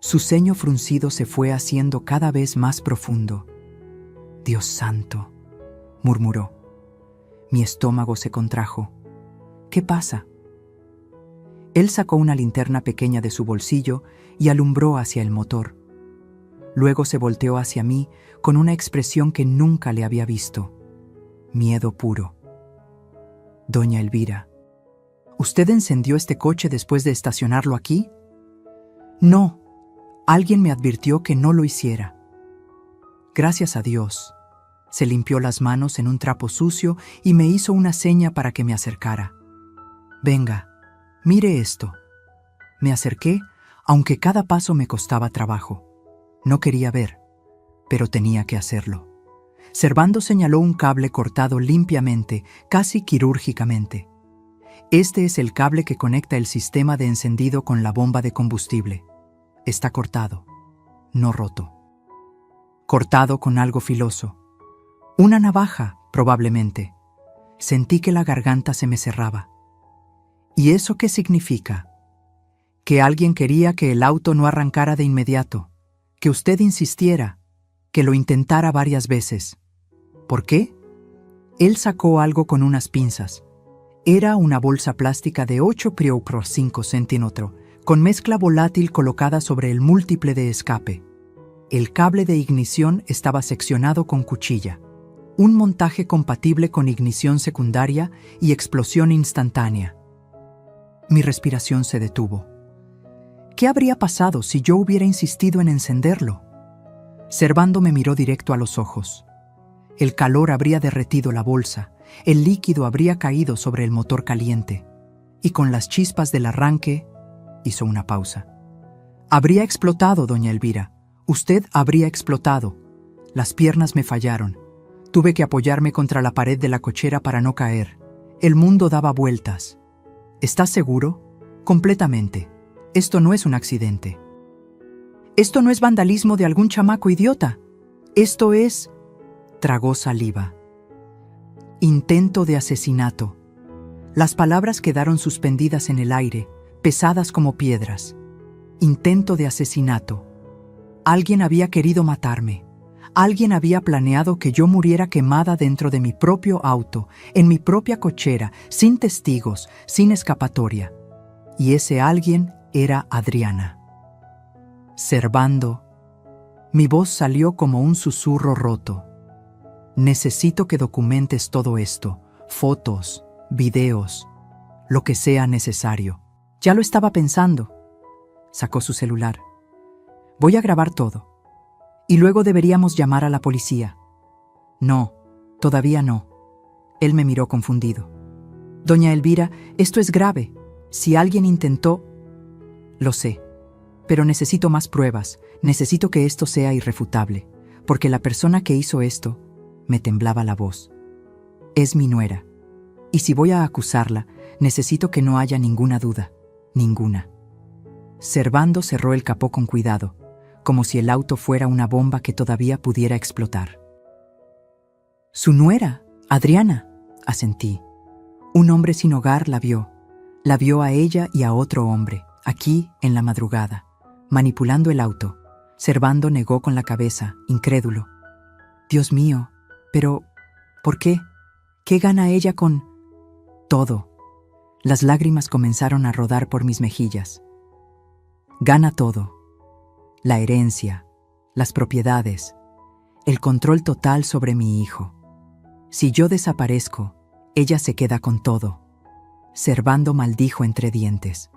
Su ceño fruncido se fue haciendo cada vez más profundo. «Dios santo», murmuró. Mi estómago se contrajo. «¿Qué pasa?» Él sacó una linterna pequeña de su bolsillo y alumbró hacia el motor. Luego se volteó hacia mí con una expresión que nunca le había visto. Miedo puro. «Doña Elvira, ¿usted encendió este coche después de estacionarlo aquí?» «No. Alguien me advirtió que no lo hiciera». Gracias a Dios. Se limpió las manos en un trapo sucio y me hizo una seña para que me acercara. «Venga, mire esto». Me acerqué, aunque cada paso me costaba trabajo. No quería ver, pero tenía que hacerlo. Servando señaló un cable cortado limpiamente, casi quirúrgicamente. Este es el cable que conecta el sistema de encendido con la bomba de combustible. Está cortado, no roto. Cortado con algo filoso. Una navaja, probablemente. Sentí que la garganta se me cerraba. ¿Y eso qué significa? Que alguien quería que el auto no arrancara de inmediato, que usted insistiera, que lo intentara varias veces. ¿Por qué? Él sacó algo con unas pinzas. Era una bolsa plástica de 8 por 5 centímetros, con mezcla volátil colocada sobre el múltiple de escape. El cable de ignición estaba seccionado con cuchilla. Un montaje compatible con ignición secundaria y explosión instantánea. Mi respiración se detuvo. ¿Qué habría pasado si yo hubiera insistido en encenderlo? Servando me miró directo a los ojos. El calor habría derretido la bolsa, el líquido habría caído sobre el motor caliente, y con las chispas del arranque, hizo una pausa. Habría explotado, doña Elvira. Usted habría explotado. Las piernas me fallaron. Tuve que apoyarme contra la pared de la cochera para no caer. El mundo daba vueltas. ¿Estás seguro? Completamente. Esto no es un accidente. Esto no es vandalismo de algún chamaco idiota. Esto es... Tragó saliva. Intento de asesinato. Las palabras quedaron suspendidas en el aire, pesadas como piedras. Intento de asesinato. Alguien había querido matarme. Alguien había planeado que yo muriera quemada dentro de mi propio auto, en mi propia cochera, sin testigos, sin escapatoria. Y ese alguien era Adriana. Servando. Mi voz salió como un susurro roto. Necesito que documentes todo esto, fotos, videos, lo que sea necesario. Ya lo estaba pensando. Sacó su celular. Voy a grabar todo. Y luego deberíamos llamar a la policía. No, todavía no. Él me miró confundido. Doña Elvira, esto es grave. Si alguien intentó... Lo sé, pero necesito más pruebas. Necesito que esto sea irrefutable, porque la persona que hizo esto... Me temblaba la voz. Es mi nuera. Y si voy a acusarla, necesito que no haya ninguna duda. Ninguna. Servando cerró el capó con cuidado, como si el auto fuera una bomba que todavía pudiera explotar. Su nuera, Adriana, asentí. Un hombre sin hogar la vio. La vio a ella y a otro hombre, aquí en la madrugada, manipulando el auto. Servando negó con la cabeza, incrédulo. Dios mío. Pero, ¿por qué? ¿Qué gana ella con...? Todo. Las lágrimas comenzaron a rodar por mis mejillas. Gana todo. La herencia, las propiedades, el control total sobre mi hijo. Si yo desaparezco, ella se queda con todo. Servando maldijo entre dientes.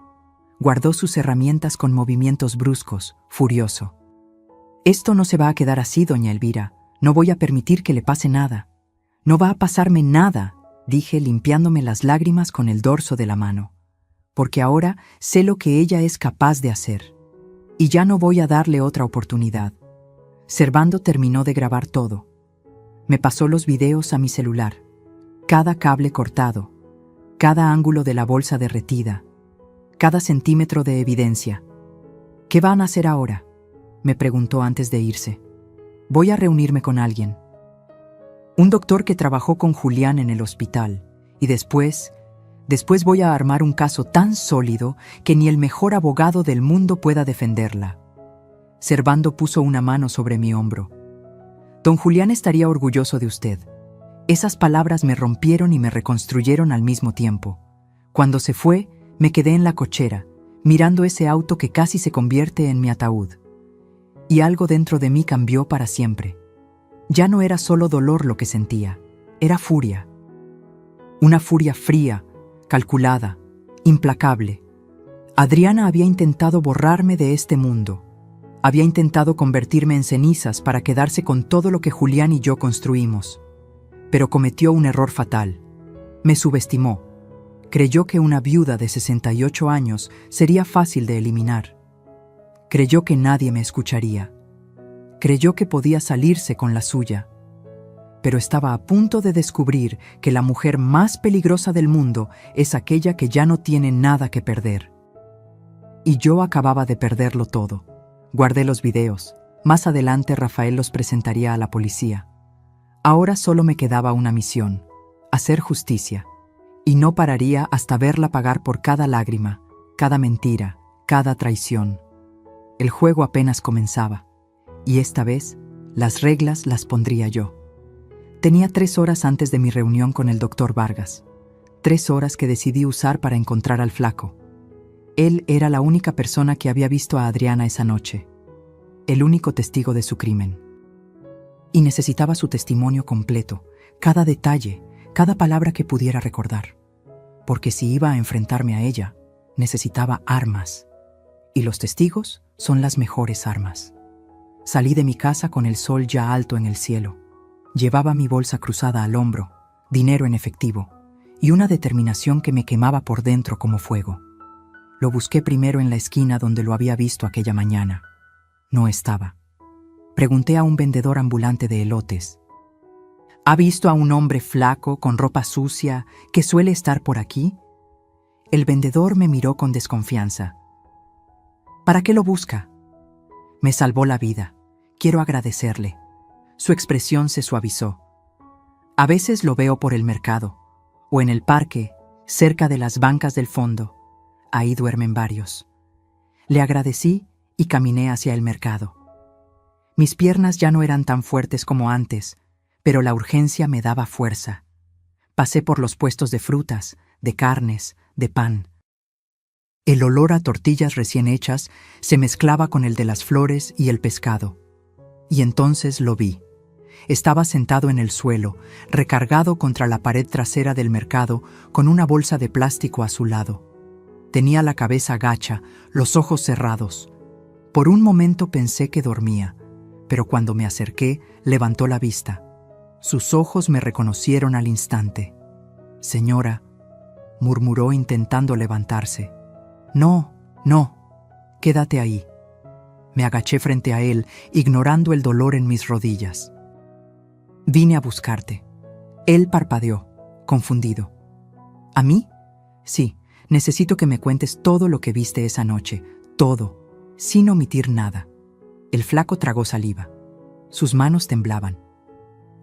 Guardó sus herramientas con movimientos bruscos, furioso. Esto no se va a quedar así, doña Elvira. No voy a permitir que le pase nada. No va a pasarme nada, dije limpiándome las lágrimas con el dorso de la mano, porque ahora sé lo que ella es capaz de hacer. Y ya no voy a darle otra oportunidad. Servando terminó de grabar todo. Me pasó los videos a mi celular. Cada cable cortado, cada ángulo de la bolsa derretida, cada centímetro de evidencia. ¿Qué van a hacer ahora?, me preguntó antes de irse. Voy a reunirme con alguien. Un doctor que trabajó con Julián en el hospital y después Después voy a armar un caso tan sólido que ni el mejor abogado del mundo pueda defenderla. Servando puso una mano sobre mi hombro. Don Julián estaría orgulloso de usted. Esas palabras me rompieron y me reconstruyeron al mismo tiempo. Cuando se fue, me quedé en la cochera, mirando ese auto que casi se convierte en mi ataúd. Y algo dentro de mí cambió para siempre. Ya no era solo dolor lo que sentía, era furia. Una furia fría, calculada, implacable. Adriana había intentado borrarme de este mundo. Había intentado convertirme en cenizas para quedarse con todo lo que Julián y yo construimos. Pero cometió un error fatal. Me subestimó. Creyó que una viuda de 68 años sería fácil de eliminar. Creyó que nadie me escucharía. Creyó que podía salirse con la suya. Pero estaba a punto de descubrir que la mujer más peligrosa del mundo es aquella que ya no tiene nada que perder. Y yo acababa de perderlo todo. Guardé los videos. Más adelante Rafael los presentaría a la policía. Ahora solo me quedaba una misión: hacer justicia. Y no pararía hasta verla pagar por cada lágrima, cada mentira, cada traición. El juego apenas comenzaba. Y esta vez, las reglas las pondría yo. Tenía 3 horas antes de mi reunión con el doctor Vargas. 3 horas que decidí usar para encontrar al flaco. Él era la única persona que había visto a Adriana esa noche. El único testigo de su crimen. Y necesitaba su testimonio completo, cada detalle, cada palabra que pudiera recordar. Porque si iba a enfrentarme a ella, necesitaba armas. Y los testigos son las mejores armas. Salí de mi casa con el sol ya alto en el cielo. Llevaba mi bolsa cruzada al hombro, dinero en efectivo, y una determinación que me quemaba por dentro como fuego. Lo busqué primero en la esquina donde lo había visto aquella mañana. No estaba. Pregunté a un vendedor ambulante de elotes. ¿Ha visto a un hombre flaco, con ropa sucia, que suele estar por aquí? El vendedor me miró con desconfianza. ¿Para qué lo busca? Me salvó la vida. Quiero agradecerle. Su expresión se suavizó. A veces lo veo por el mercado, o en el parque, cerca de las bancas del fondo. Ahí duermen varios. Le agradecí y caminé hacia el mercado. Mis piernas ya no eran tan fuertes como antes, pero la urgencia me daba fuerza. Pasé por los puestos de frutas, de carnes, de pan. El olor a tortillas recién hechas se mezclaba con el de las flores y el pescado. Y entonces lo vi. Estaba sentado en el suelo, recargado contra la pared trasera del mercado, con una bolsa de plástico a su lado. Tenía la cabeza gacha, los ojos cerrados. Por un momento pensé que dormía, pero cuando me acerqué, levantó la vista. Sus ojos me reconocieron al instante. «Señora», murmuró intentando levantarse. «No, no, quédate ahí». Me agaché frente a él, ignorando el dolor en mis rodillas. «Vine a buscarte». Él parpadeó, confundido. ¿A mí? Sí, necesito que me cuentes todo lo que viste esa noche, todo, sin omitir nada. El flaco tragó saliva. Sus manos temblaban.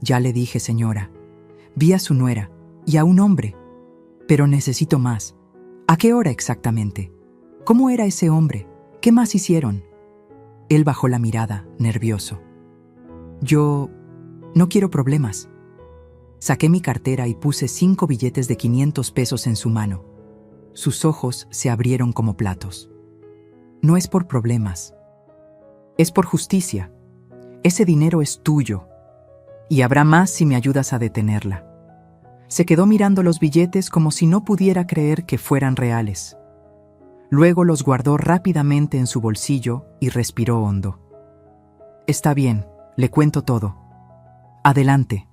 «Ya le dije, señora. Vi a su nuera y a un hombre. Pero necesito más. ¿A qué hora exactamente? ¿Cómo era ese hombre? ¿Qué más hicieron?» Él bajó la mirada, nervioso. «Yo no quiero problemas». Saqué mi cartera y puse 5 billetes de 500 pesos en su mano. Sus ojos se abrieron como platos. «No es por problemas. Es por justicia. Ese dinero es tuyo. Y habrá más si me ayudas a detenerla». Se quedó mirando los billetes como si no pudiera creer que fueran reales. Luego los guardó rápidamente en su bolsillo y respiró hondo. «Está bien, le cuento todo. Adelante».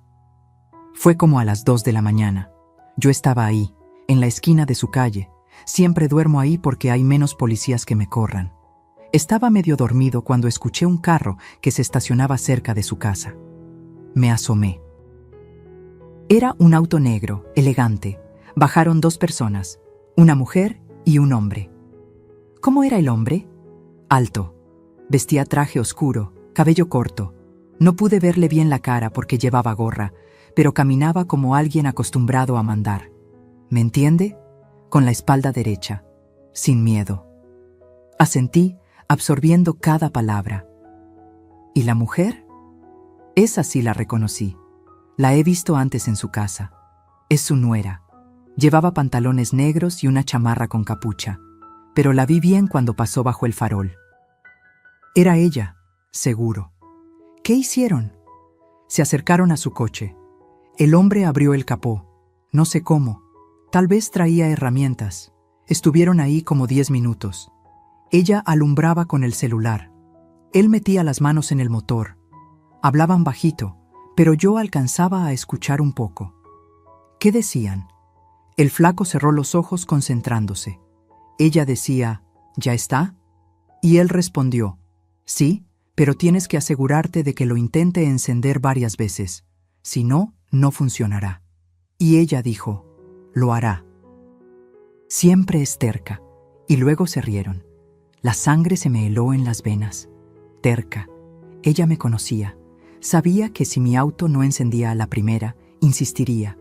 Fue como a las 2 de la mañana. Yo estaba ahí, en la esquina de su calle. Siempre duermo ahí porque hay menos policías que me corran. Estaba medio dormido cuando escuché un carro que se estacionaba cerca de su casa. Me asomé. Era un auto negro, elegante. Bajaron 2 personas, una mujer y un hombre. ¿Cómo era el hombre? Alto. Vestía traje oscuro, cabello corto. No pude verle bien la cara porque llevaba gorra, pero caminaba como alguien acostumbrado a mandar. ¿Me entiende? con la espalda derecha, sin miedo. Asentí, absorbiendo cada palabra. ¿Y la mujer? Esa sí la reconocí. La he visto antes en su casa. Es su nuera. Llevaba pantalones negros y una chamarra con capucha, pero la vi bien cuando pasó bajo el farol. Era ella, seguro. ¿Qué hicieron? Se acercaron a su coche. El hombre abrió el capó. No sé cómo. Tal vez traía herramientas. Estuvieron ahí como 10 minutos. Ella alumbraba con el celular. Él metía las manos en el motor. Hablaban bajito, pero yo alcanzaba a escuchar un poco. ¿Qué decían? El flaco cerró los ojos concentrándose. Ella decía, ¿ya está? Y él respondió, sí, pero tienes que asegurarte de que lo intente encender varias veces. Si no, no funcionará. Y ella dijo, lo hará. Siempre es terca. Y luego se rieron. La sangre se me heló en las venas. Terca. Ella me conocía. Sabía que si mi auto no encendía a la primera, insistiría.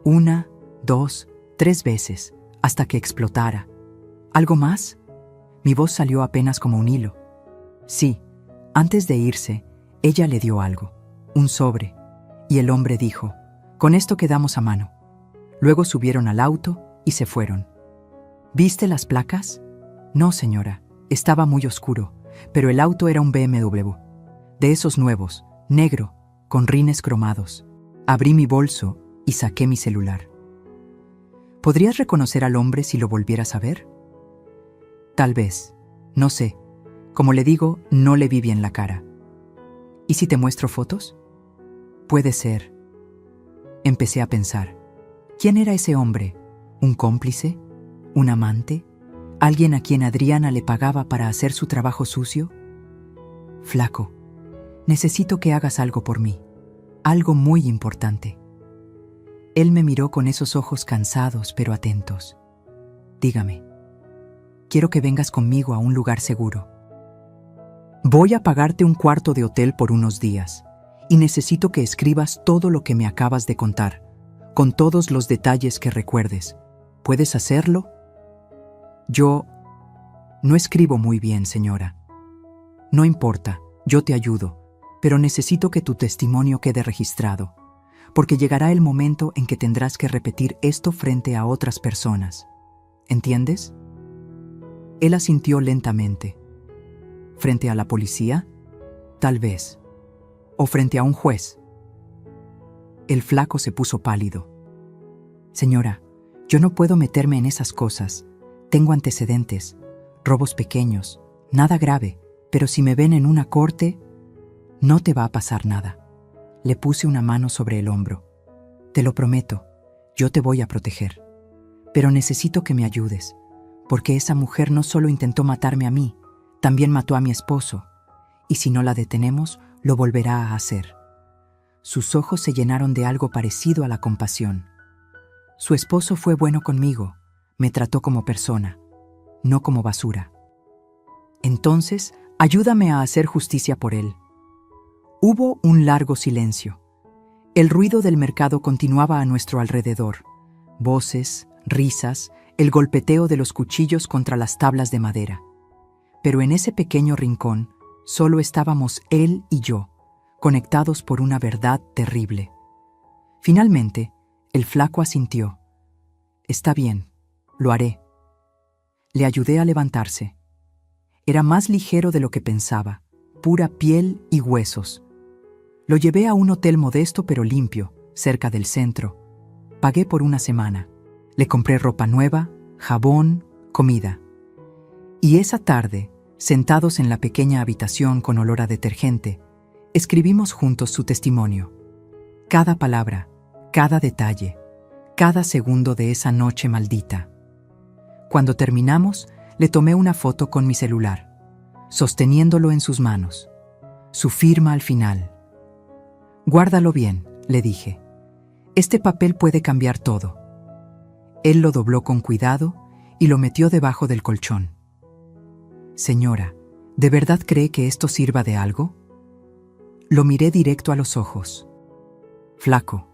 1, 2, 3 veces, hasta que explotara. ¿Algo más? Mi voz salió apenas como un hilo. Sí, antes de irse, ella le dio algo, un sobre, y el hombre dijo, con esto quedamos a mano. Luego subieron al auto y se fueron. ¿Viste las placas? No, señora, estaba muy oscuro, pero el auto era un BMW, de esos nuevos, negro, con rines cromados. Abrí mi bolso y saqué mi celular. ¿Podrías reconocer al hombre si lo volvieras a ver? Tal vez. No sé. Como le digo, no le vi bien la cara. ¿Y si te muestro fotos? Puede ser. Empecé a pensar. ¿Quién era ese hombre? ¿Un cómplice? ¿Un amante? ¿Alguien a quien Adriana le pagaba para hacer su trabajo sucio? Flaco, necesito que hagas algo por mí. Algo muy importante. Él me miró con esos ojos cansados pero atentos. Dígame. Quiero que vengas conmigo a un lugar seguro. Voy a pagarte un cuarto de hotel por unos días y necesito que escribas todo lo que me acabas de contar, con todos los detalles que recuerdes. ¿Puedes hacerlo? Yo no escribo muy bien, señora. No importa, yo te ayudo, pero necesito que tu testimonio quede registrado, porque llegará el momento en que tendrás que repetir esto frente a otras personas. ¿Entiendes? Él asintió lentamente. ¿Frente a la policía? Tal vez. ¿O frente a un juez? El flaco se puso pálido. Señora, yo no puedo meterme en esas cosas. Tengo antecedentes, robos pequeños, nada grave, pero si me ven en una corte, no te va a pasar nada. Le puse una mano sobre el hombro. Te lo prometo, yo te voy a proteger. Pero necesito que me ayudes, porque esa mujer no solo intentó matarme a mí, también mató a mi esposo, y si no la detenemos, lo volverá a hacer. Sus ojos se llenaron de algo parecido a la compasión. Su esposo fue bueno conmigo, me trató como persona, no como basura. Entonces, ayúdame a hacer justicia por él. Hubo un largo silencio. El ruido del mercado continuaba a nuestro alrededor. Voces, risas, el golpeteo de los cuchillos contra las tablas de madera. Pero en ese pequeño rincón, solo estábamos él y yo, conectados por una verdad terrible. Finalmente, el flaco asintió. Está bien, lo haré. Le ayudé a levantarse. Era más ligero de lo que pensaba, pura piel y huesos. Lo llevé a un hotel modesto pero limpio, cerca del centro. Pagué por una semana. Le compré ropa nueva, jabón, comida. Y esa tarde, sentados en la pequeña habitación con olor a detergente, escribimos juntos su testimonio. Cada palabra, cada detalle, cada segundo de esa noche maldita. Cuando terminamos, le tomé una foto con mi celular, sosteniéndolo en sus manos. Su firma al final. Guárdalo bien, le dije. Este papel puede cambiar todo. Él lo dobló con cuidado y lo metió debajo del colchón. Señora, ¿de verdad cree que esto sirva de algo? Lo miré directo a los ojos. Flaco,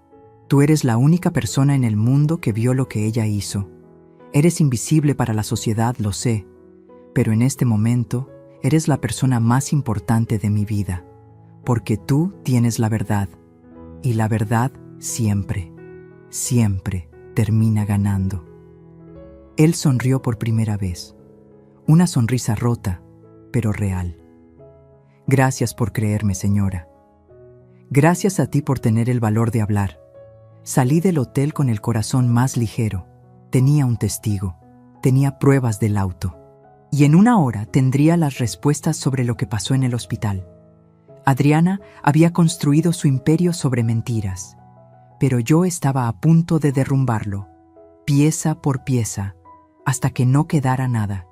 tú eres la única persona en el mundo que vio lo que ella hizo. Eres invisible para la sociedad, lo sé, pero en este momento eres la persona más importante de mi vida, porque tú tienes la verdad, y la verdad siempre, siempre termina ganando. Él sonrió por primera vez, una sonrisa rota, pero real. Gracias por creerme, señora. Gracias a ti por tener el valor de hablar. Salí del hotel con el corazón más ligero. Tenía un testigo, tenía pruebas del auto. Y en una hora tendría las respuestas sobre lo que pasó en el hospital. Adriana había construido su imperio sobre mentiras, pero yo estaba a punto de derrumbarlo, pieza por pieza, hasta que no quedara nada.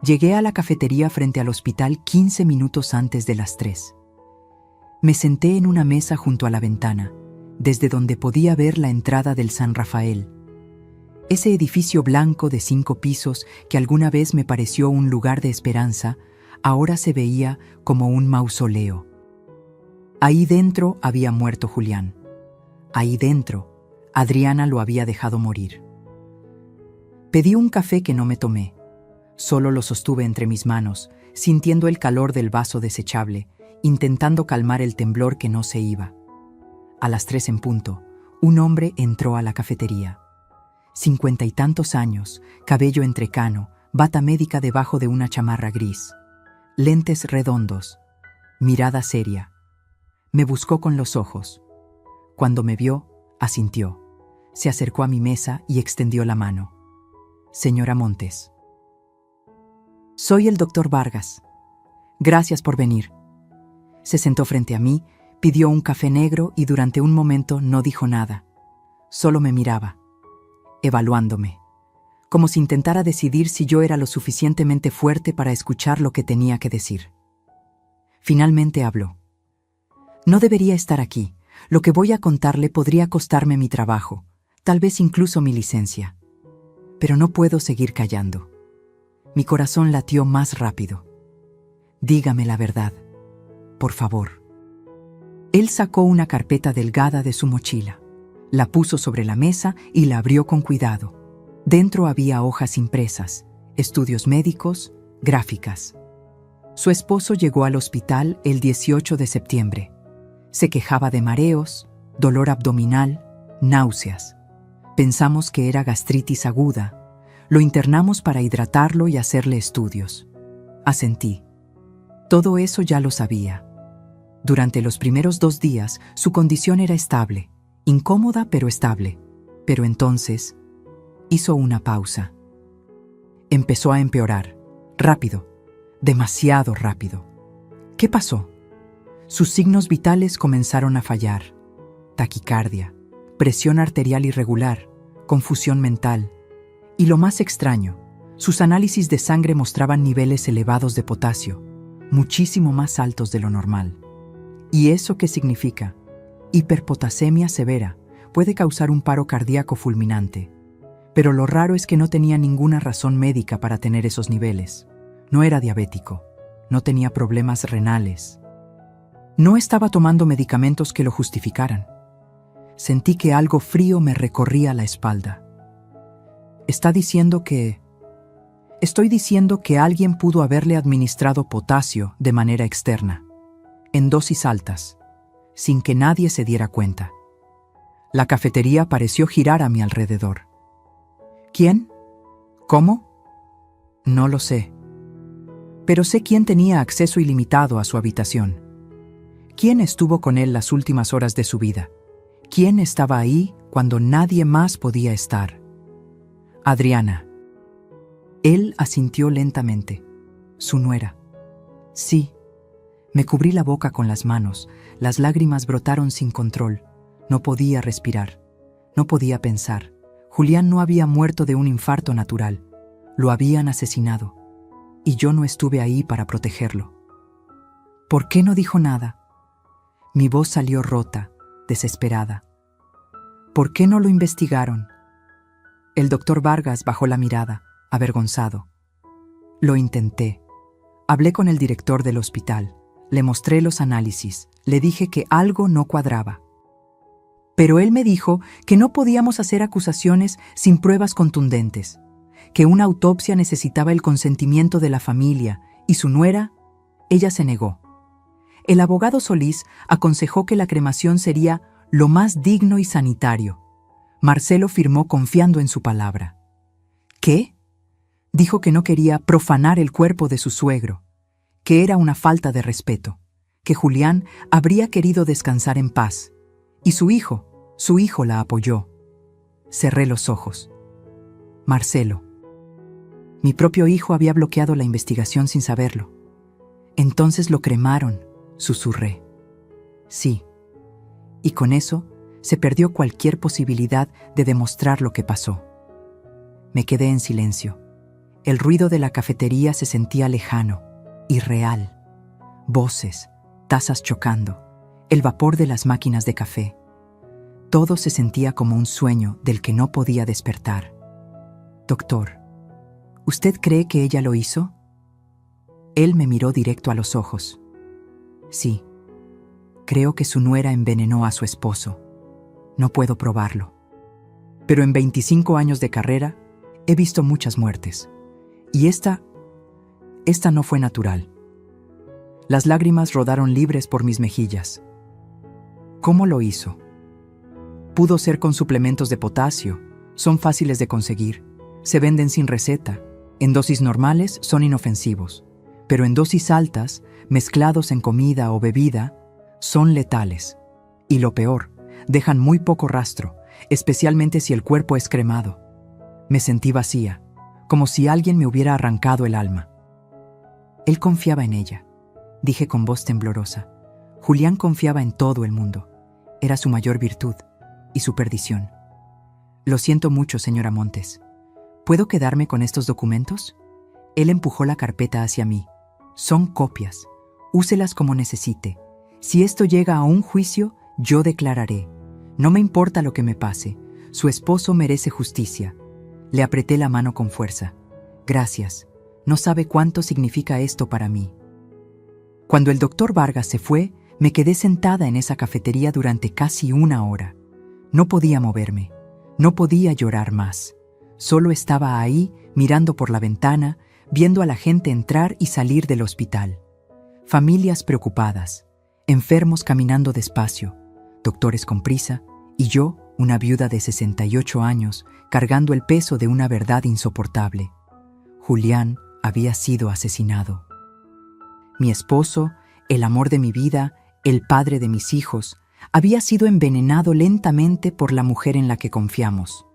Llegué a la cafetería frente al hospital 15 minutos antes de las 3. Me senté en una mesa junto a la ventana, desde donde podía ver la entrada del San Rafael. Ese edificio blanco de 5 pisos que alguna vez me pareció un lugar de esperanza, ahora se veía como un mausoleo. Ahí dentro había muerto Julián. Ahí dentro, Adriana lo había dejado morir. Pedí un café que no me tomé. Solo lo sostuve entre mis manos, sintiendo el calor del vaso desechable, intentando calmar el temblor que no se iba. A las 3 en punto, un hombre entró a la cafetería. 50 y tantos años, cabello entrecano, bata médica debajo de una chamarra gris, lentes redondos, mirada seria. Me buscó con los ojos. Cuando me vio, asintió. Se acercó a mi mesa y extendió la mano. Señora Montes. Soy el doctor Vargas. Gracias por venir. Se sentó frente a mí, pidió un café negro y durante un momento no dijo nada. Solo me miraba, evaluándome, como si intentara decidir si yo era lo suficientemente fuerte para escuchar lo que tenía que decir. Finalmente habló. No debería estar aquí. Lo que voy a contarle podría costarme mi trabajo, tal vez incluso mi licencia. Pero no puedo seguir callando. Mi corazón latió más rápido. Dígame la verdad, por favor. Él sacó una carpeta delgada de su mochila, la puso sobre la mesa y la abrió con cuidado. Dentro había hojas impresas, estudios médicos, gráficas. Su esposo llegó al hospital el 18 de septiembre. Se quejaba de mareos, dolor abdominal, náuseas. Pensamos que era gastritis aguda. Lo internamos para hidratarlo y hacerle estudios. Asentí. Todo eso ya lo sabía. Durante los primeros 2 días, su condición era estable, incómoda pero estable. Pero entonces, hizo una pausa. Empezó a empeorar, rápido, demasiado rápido. ¿Qué pasó? Sus signos vitales comenzaron a fallar. Taquicardia, presión arterial irregular, confusión mental. Y lo más extraño, sus análisis de sangre mostraban niveles elevados de potasio, muchísimo más altos de lo normal. ¿Y eso qué significa? Hiperpotasemia severa puede causar un paro cardíaco fulminante. Pero lo raro es que no tenía ninguna razón médica para tener esos niveles. No era diabético, no tenía problemas renales. No estaba tomando medicamentos que lo justificaran. Sentí que algo frío me recorría la espalda. Estoy diciendo que alguien pudo haberle administrado potasio de manera externa, en dosis altas, sin que nadie se diera cuenta. La cafetería pareció girar a mi alrededor. ¿Quién? ¿Cómo? No lo sé. Pero sé quién tenía acceso ilimitado a su habitación. ¿Quién estuvo con él las últimas horas de su vida? ¿Quién estaba ahí cuando nadie más podía estar? Adriana. Él asintió lentamente. Su nuera. Sí. Me cubrí la boca con las manos. Las lágrimas brotaron sin control. No podía respirar. No podía pensar. Julián no había muerto de un infarto natural. Lo habían asesinado. Y yo no estuve ahí para protegerlo. ¿Por qué no dijo nada? Mi voz salió rota, desesperada. ¿Por qué no lo investigaron? El doctor Vargas bajó la mirada, avergonzado. Lo intenté. Hablé con el director del hospital. Le mostré los análisis. Le dije que algo no cuadraba. Pero él me dijo que no podíamos hacer acusaciones sin pruebas contundentes, que una autopsia necesitaba el consentimiento de la familia, y su nuera, ella se negó. El abogado Solís aconsejó que la cremación sería lo más digno y sanitario. Marcelo firmó confiando en su palabra. ¿Qué? Dijo que no quería profanar el cuerpo de su suegro, que era una falta de respeto, que Julián habría querido descansar en paz. Y su hijo la apoyó. Cerré los ojos. Marcelo. Mi propio hijo había bloqueado la investigación sin saberlo. Entonces lo cremaron, susurré. Sí. Y con eso se perdió cualquier posibilidad de demostrar lo que pasó. Me quedé en silencio. El ruido de la cafetería se sentía lejano, irreal. Voces, tazas chocando, el vapor de las máquinas de café. Todo se sentía como un sueño del que no podía despertar. Doctor, ¿usted cree que ella lo hizo? Él me miró directo a los ojos. Sí, creo que su nuera envenenó a su esposo. No puedo probarlo. Pero en 25 años de carrera, he visto muchas muertes. Y esta no fue natural. Las lágrimas rodaron libres por mis mejillas. ¿Cómo lo hizo? Pudo ser con suplementos de potasio. Son fáciles de conseguir. Se venden sin receta. En dosis normales son inofensivos. Pero en dosis altas, mezclados en comida o bebida, son letales. Y lo peor, dejan muy poco rastro, especialmente si el cuerpo es cremado. Me sentí vacía, como si alguien me hubiera arrancado el alma. Él confiaba en ella, dije con voz temblorosa. Julián confiaba en todo el mundo. Era su mayor virtud y su perdición. Lo siento mucho, señora Montes. ¿Puedo quedarme con estos documentos? Él empujó la carpeta hacia mí. Son copias. Úselas como necesite. Si esto llega a un juicio, yo declararé. No me importa lo que me pase. Su esposo merece justicia. Le apreté la mano con fuerza. Gracias. No sabe cuánto significa esto para mí. Cuando el doctor Vargas se fue, me quedé sentada en esa cafetería durante casi 1 hora. No podía moverme. No podía llorar más. Solo estaba ahí, mirando por la ventana, viendo a la gente entrar y salir del hospital. Familias preocupadas, enfermos caminando despacio, doctores con prisa, y yo, una viuda de 68 años, cargando el peso de una verdad insoportable. Julián había sido asesinado. Mi esposo, el amor de mi vida, el padre de mis hijos, había sido envenenado lentamente por la mujer en la que confiamos,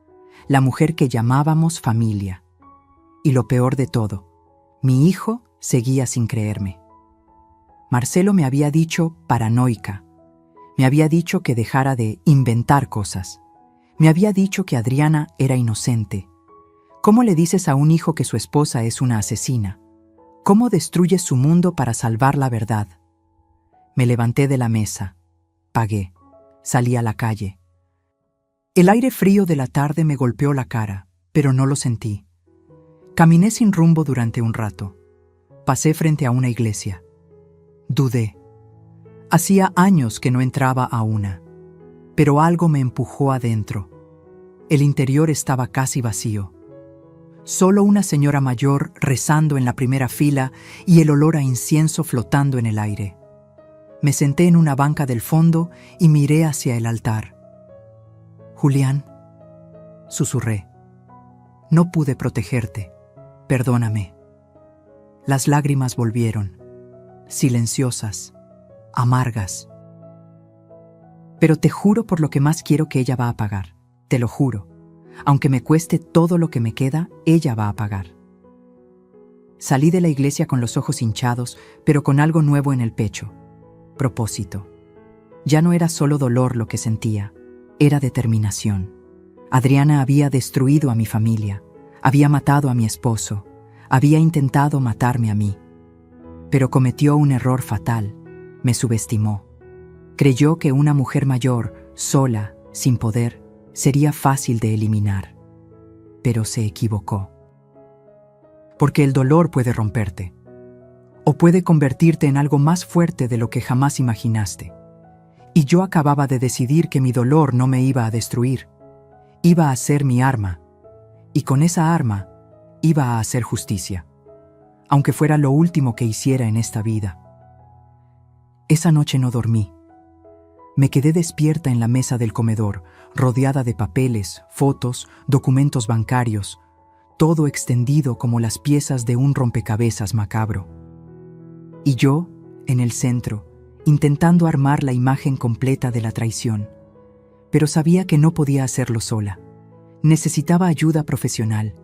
la mujer que llamábamos familia. Y lo peor de todo, mi hijo seguía sin creerme. Marcelo me había dicho paranoica. Me había dicho que dejara de inventar cosas. Me había dicho que Adriana era inocente. ¿Cómo le dices a un hijo que su esposa es una asesina? ¿Cómo destruyes su mundo para salvar la verdad? Me levanté de la mesa. Pagué. Salí a la calle. El aire frío de la tarde me golpeó la cara, pero no lo sentí. Caminé sin rumbo durante un rato. Pasé frente a una iglesia. Dudé. Hacía años que no entraba a una, pero algo me empujó adentro. El interior estaba casi vacío. Solo una señora mayor rezando en la primera fila y el olor a incienso flotando en el aire. Me senté en una banca del fondo y miré hacia el altar. Julián, susurré. No pude protegerte. Perdóname. Las lágrimas volvieron, silenciosas, amargas. Pero te juro por lo que más quiero que ella va a pagar. Te lo juro. Aunque me cueste todo lo que me queda, ella va a pagar. Salí de la iglesia con los ojos hinchados, pero con algo nuevo en el pecho. Propósito. Ya no era solo dolor lo que sentía, era determinación. Adriana había destruido a mi familia, había matado a mi esposo, había intentado matarme a mí. Pero cometió un error fatal, me subestimó. Creyó que una mujer mayor, sola, sin poder, sería fácil de eliminar. Pero se equivocó. Porque el dolor puede romperte, o puede convertirte en algo más fuerte de lo que jamás imaginaste. Y yo acababa de decidir que mi dolor no me iba a destruir. Iba a ser mi arma. Y con esa arma iba a hacer justicia, aunque fuera lo último que hiciera en esta vida. Esa noche no dormí. Me quedé despierta en la mesa del comedor, rodeada de papeles, fotos, documentos bancarios, todo extendido como las piezas de un rompecabezas macabro. Y yo, en el centro, intentando armar la imagen completa de la traición. Pero sabía que no podía hacerlo sola. Necesitaba ayuda profesional,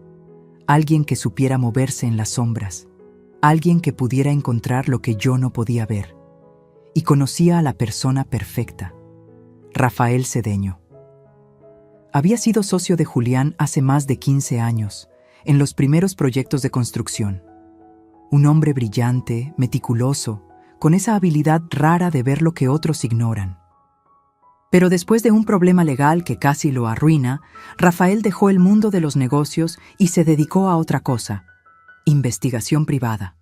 alguien que supiera moverse en las sombras, alguien que pudiera encontrar lo que yo no podía ver. Y conocía a la persona perfecta, Rafael Cedeño. Había sido socio de Julián hace más de 15 años, en los primeros proyectos de construcción. Un hombre brillante, meticuloso, con esa habilidad rara de ver lo que otros ignoran. Pero después de un problema legal que casi lo arruina, Rafael dejó el mundo de los negocios y se dedicó a otra cosa: investigación privada.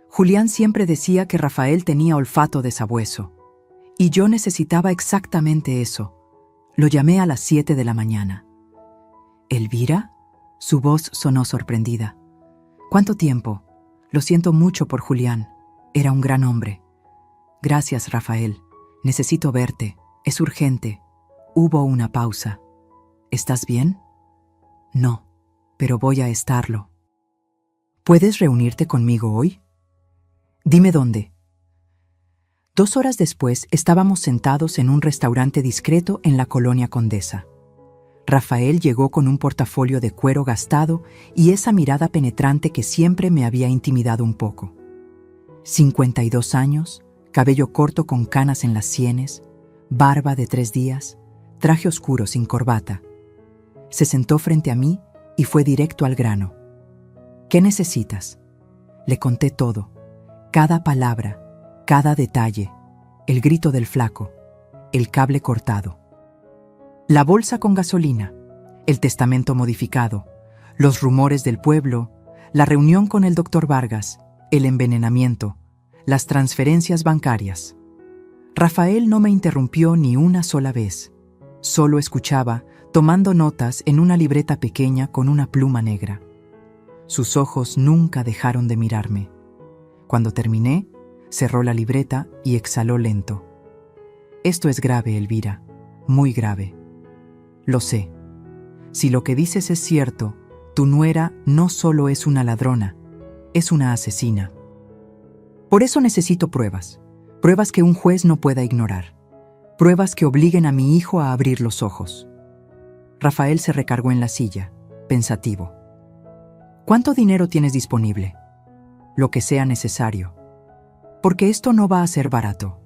Julián siempre decía que Rafael tenía olfato de sabueso, y yo necesitaba exactamente eso. Lo llamé a las 7 de la mañana. ¿Elvira? Su voz sonó sorprendida. ¿Cuánto tiempo? Lo siento mucho por Julián. Era un gran hombre. Gracias, Rafael. Necesito verte. Es urgente. Hubo una pausa. ¿Estás bien? No, pero voy a estarlo. ¿Puedes reunirte conmigo hoy? Dime dónde. 2 horas después estábamos sentados en un restaurante discreto en la Colonia Condesa. Rafael llegó con un portafolio de cuero gastado y esa mirada penetrante que siempre me había intimidado un poco. 52 años, cabello corto con canas en las sienes, barba de 3 días, traje oscuro sin corbata. Se sentó frente a mí y fue directo al grano. ¿Qué necesitas? Le conté todo, cada palabra, cada detalle, el grito del flaco, el cable cortado, la bolsa con gasolina, el testamento modificado, los rumores del pueblo, la reunión con el doctor Vargas, el envenenamiento, las transferencias bancarias. Rafael no me interrumpió ni una sola vez. Solo escuchaba, tomando notas en una libreta pequeña con una pluma negra. Sus ojos nunca dejaron de mirarme. Cuando terminé, cerró la libreta y exhaló lento. Esto es grave, Elvira, muy grave. Lo sé. Si lo que dices es cierto, tu nuera no solo es una ladrona, es una asesina. Por eso necesito pruebas. Pruebas que un juez no pueda ignorar. Pruebas que obliguen a mi hijo a abrir los ojos. Rafael se recargó en la silla, pensativo. ¿Cuánto dinero tienes disponible? Lo que sea necesario. Porque esto no va a ser barato.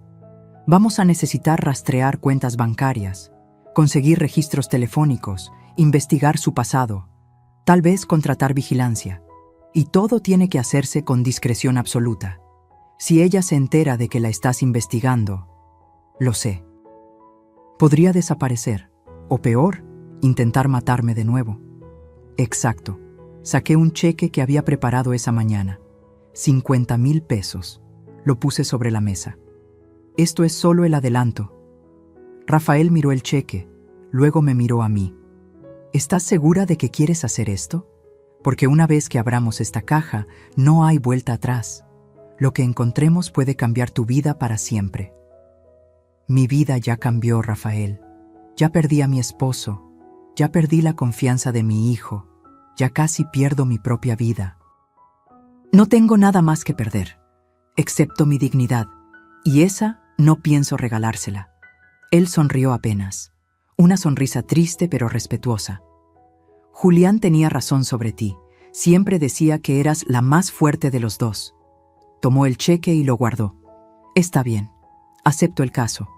Vamos a necesitar rastrear cuentas bancarias, conseguir registros telefónicos, investigar su pasado, tal vez contratar vigilancia. Y todo tiene que hacerse con discreción absoluta. Si ella se entera de que la estás investigando, lo sé. Podría desaparecer, o peor, intentar matarme de nuevo. Exacto. Saqué un cheque que había preparado esa mañana. 50,000 pesos. Lo puse sobre la mesa. Esto es solo el adelanto. Rafael miró el cheque, luego me miró a mí. ¿Estás segura de que quieres hacer esto? Porque una vez que abramos esta caja, no hay vuelta atrás. Lo que encontremos puede cambiar tu vida para siempre. Mi vida ya cambió, Rafael. Ya perdí a mi esposo. Ya perdí la confianza de mi hijo. Ya casi pierdo mi propia vida. No tengo nada más que perder, excepto mi dignidad, y esa no pienso regalársela. Él sonrió apenas, una sonrisa triste pero respetuosa. Julián tenía razón sobre ti. Siempre decía que eras la más fuerte de los dos. Tomó el cheque y lo guardó. Está bien, acepto el caso,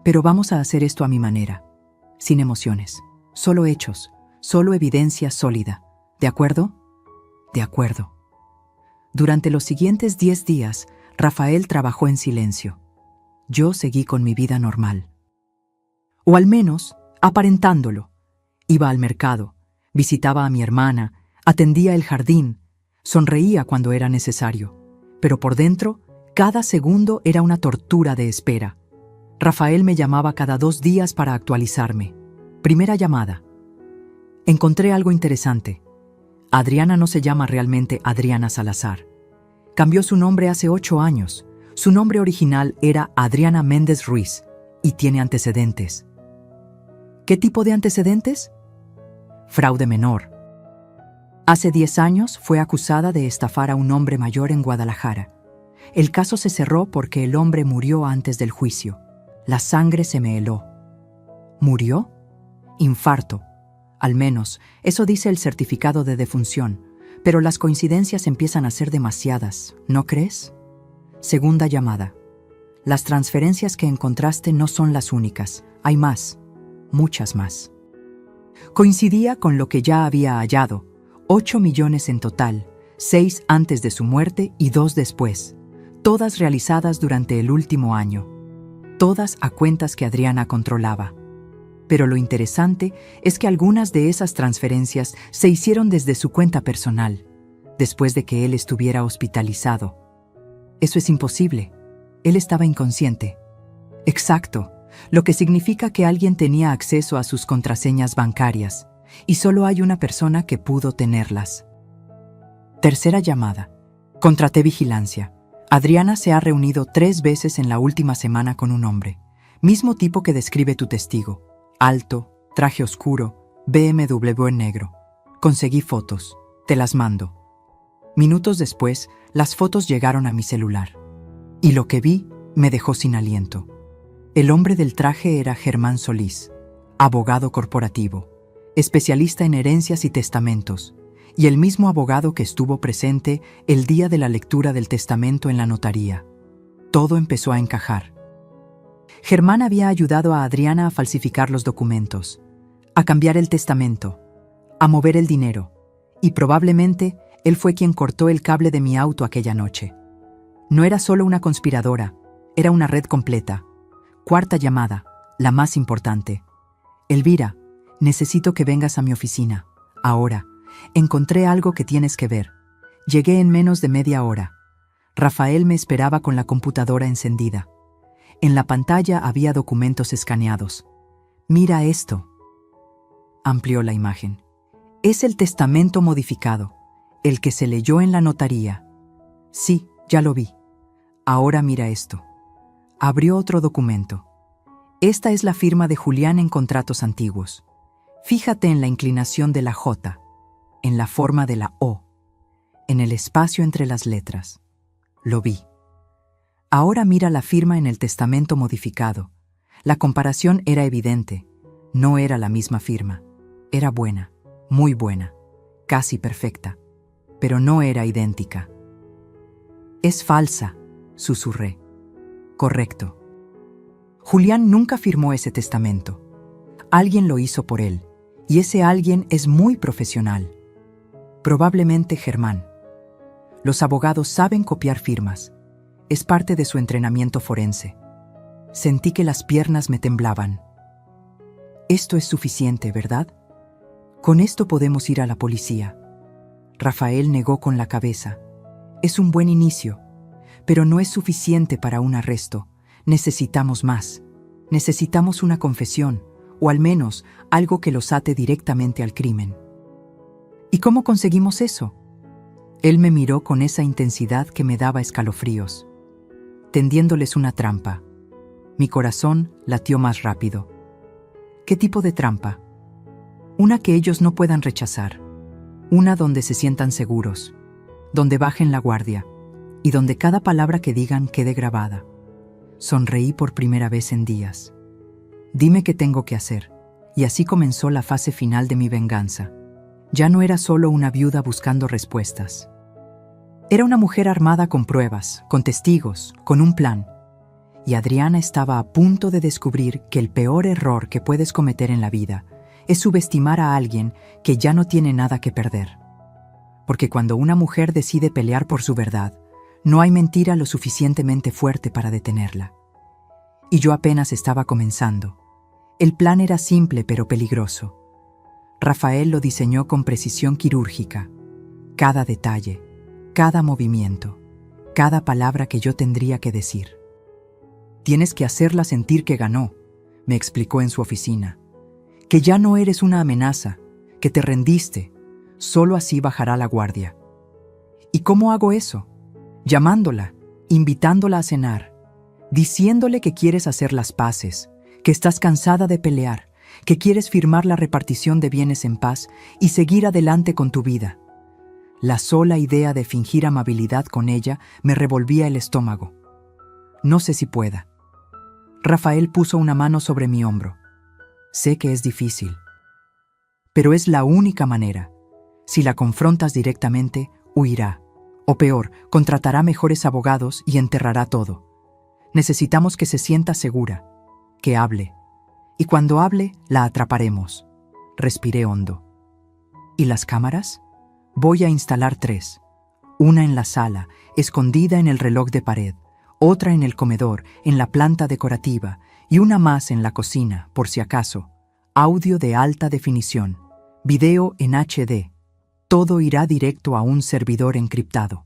pero vamos a hacer esto a mi manera, sin emociones, solo hechos, solo evidencia sólida. ¿De acuerdo? De acuerdo. Durante los siguientes 10 días, Rafael trabajó en silencio. Yo seguí con mi vida normal. O al menos, aparentándolo. Iba al mercado, visitaba a mi hermana, atendía el jardín, sonreía cuando era necesario. Pero por dentro, cada segundo era una tortura de espera. Rafael me llamaba cada 2 días para actualizarme. Primera llamada. Encontré algo interesante. Adriana no se llama realmente Adriana Salazar. Cambió su nombre hace 8 años. Su nombre original era Adriana Méndez Ruiz y tiene antecedentes. ¿Qué tipo de antecedentes? Fraude menor. Hace 10 años fue acusada de estafar a un hombre mayor en Guadalajara. El caso se cerró porque el hombre murió antes del juicio. La sangre se me heló. ¿Murió? Infarto. Al menos, eso dice el certificado de defunción, pero las coincidencias empiezan a ser demasiadas, ¿no crees? Segunda llamada. Las transferencias que encontraste no son las únicas, hay más, muchas más. Coincidía con lo que ya había hallado, 8 millones en total, 6 antes de su muerte y 2 después, todas realizadas durante el último año, todas a cuentas que Adriana controlaba. Pero lo interesante es que algunas de esas transferencias se hicieron desde su cuenta personal, después de que él estuviera hospitalizado. Eso es imposible. Él estaba inconsciente. Exacto, lo que significa que alguien tenía acceso a sus contraseñas bancarias, y solo hay una persona que pudo tenerlas. Tercera llamada. Contraté vigilancia. Adriana se ha reunido 3 veces en la última semana con un hombre, mismo tipo que describe tu testigo. Alto, traje oscuro, BMW en negro. Conseguí fotos, te las mando. Minutos después, las fotos llegaron a mi celular. Y lo que vi me dejó sin aliento. El hombre del traje era Germán Solís, abogado corporativo, especialista en herencias y testamentos, y el mismo abogado que estuvo presente el día de la lectura del testamento en la notaría. Todo empezó a encajar. Germán había ayudado a Adriana a falsificar los documentos, a cambiar el testamento, a mover el dinero, y probablemente él fue quien cortó el cable de mi auto aquella noche. No era solo una conspiradora, era una red completa. Cuarta llamada, la más importante. Elvira, necesito que vengas a mi oficina. Ahora, encontré algo que tienes que ver. Llegué en menos de media hora. Rafael me esperaba con la computadora encendida. En la pantalla había documentos escaneados. Mira esto. Amplió la imagen. Es el testamento modificado, el que se leyó en la notaría. Sí, ya lo vi. Ahora mira esto. Abrió otro documento. Esta es la firma de Julián en contratos antiguos. Fíjate en la inclinación de la J, en la forma de la O, en el espacio entre las letras. Lo vi. Ahora mira la firma en el testamento modificado. La comparación era evidente. No era la misma firma. Era buena, muy buena, casi perfecta, pero no era idéntica. Es falsa, susurré. Correcto. Julián nunca firmó ese testamento. Alguien lo hizo por él, y ese alguien es muy profesional. Probablemente Germán. Los abogados saben copiar firmas. Es parte de su entrenamiento forense. Sentí que las piernas me temblaban. Esto es suficiente, ¿verdad? Con esto podemos ir a la policía. Rafael negó con la cabeza. Es un buen inicio, pero no es suficiente para un arresto. Necesitamos más. Necesitamos una confesión, o al menos algo que los ate directamente al crimen. ¿Y cómo conseguimos eso? Él me miró con esa intensidad que me daba escalofríos. Tendiéndoles una trampa. Mi corazón latió más rápido. ¿Qué tipo de trampa? Una que ellos no puedan rechazar. Una donde se sientan seguros, donde bajen la guardia y donde cada palabra que digan quede grabada. Sonreí por primera vez en días. Dime qué tengo que hacer. Y así comenzó la fase final de mi venganza. Ya no era solo una viuda buscando respuestas. Era una mujer armada con pruebas, con testigos, con un plan. Y Adriana estaba a punto de descubrir que el peor error que puedes cometer en la vida es subestimar a alguien que ya no tiene nada que perder. Porque cuando una mujer decide pelear por su verdad, no hay mentira lo suficientemente fuerte para detenerla. Y yo apenas estaba comenzando. El plan era simple pero peligroso. Rafael lo diseñó con precisión quirúrgica. Cada detalle, cada movimiento, cada palabra que yo tendría que decir. Tienes que hacerla sentir que ganó, me explicó en su oficina. Que ya no eres una amenaza, que te rendiste. Solo así bajará la guardia. ¿Y cómo hago eso? Llamándola, invitándola a cenar, diciéndole que quieres hacer las paces, que estás cansada de pelear, que quieres firmar la repartición de bienes en paz y seguir adelante con tu vida. La sola idea de fingir amabilidad con ella me revolvía el estómago. No sé si pueda. Rafael puso una mano sobre mi hombro. Sé que es difícil, pero es la única manera. Si la confrontas directamente, huirá. O peor, contratará mejores abogados y enterrará todo. Necesitamos que se sienta segura, que hable. Y cuando hable, la atraparemos. Respiré hondo. ¿Y las cámaras? Voy a instalar 3. Una en la sala, escondida en el reloj de pared, otra en el comedor, en la planta decorativa, y una más en la cocina, por si acaso. Audio de alta definición, video en HD. Todo irá directo a un servidor encriptado.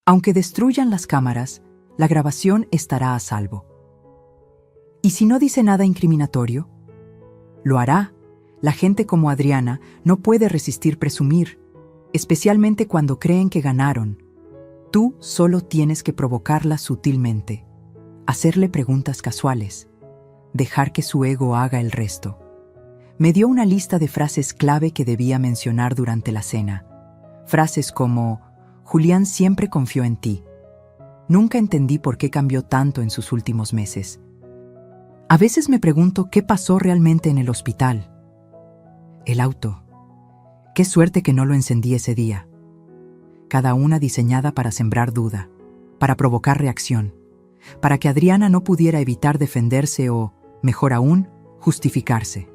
Aunque destruyan las cámaras, la grabación estará a salvo. ¿Y si no dice nada incriminatorio? Lo hará. La gente como Adriana no puede resistir presumir, especialmente cuando creen que ganaron. Tú solo tienes que provocarla sutilmente, hacerle preguntas casuales, dejar que su ego haga el resto. Me dio una lista de frases clave que debía mencionar durante la cena. Frases como: Julián siempre confió en ti. Nunca entendí por qué cambió tanto en sus últimos meses. A veces me pregunto qué pasó realmente en el hospital. El auto. Qué suerte que no lo encendí ese día. Cada una diseñada para sembrar duda, para provocar reacción, para que Adriana no pudiera evitar defenderse o, mejor aún, justificarse.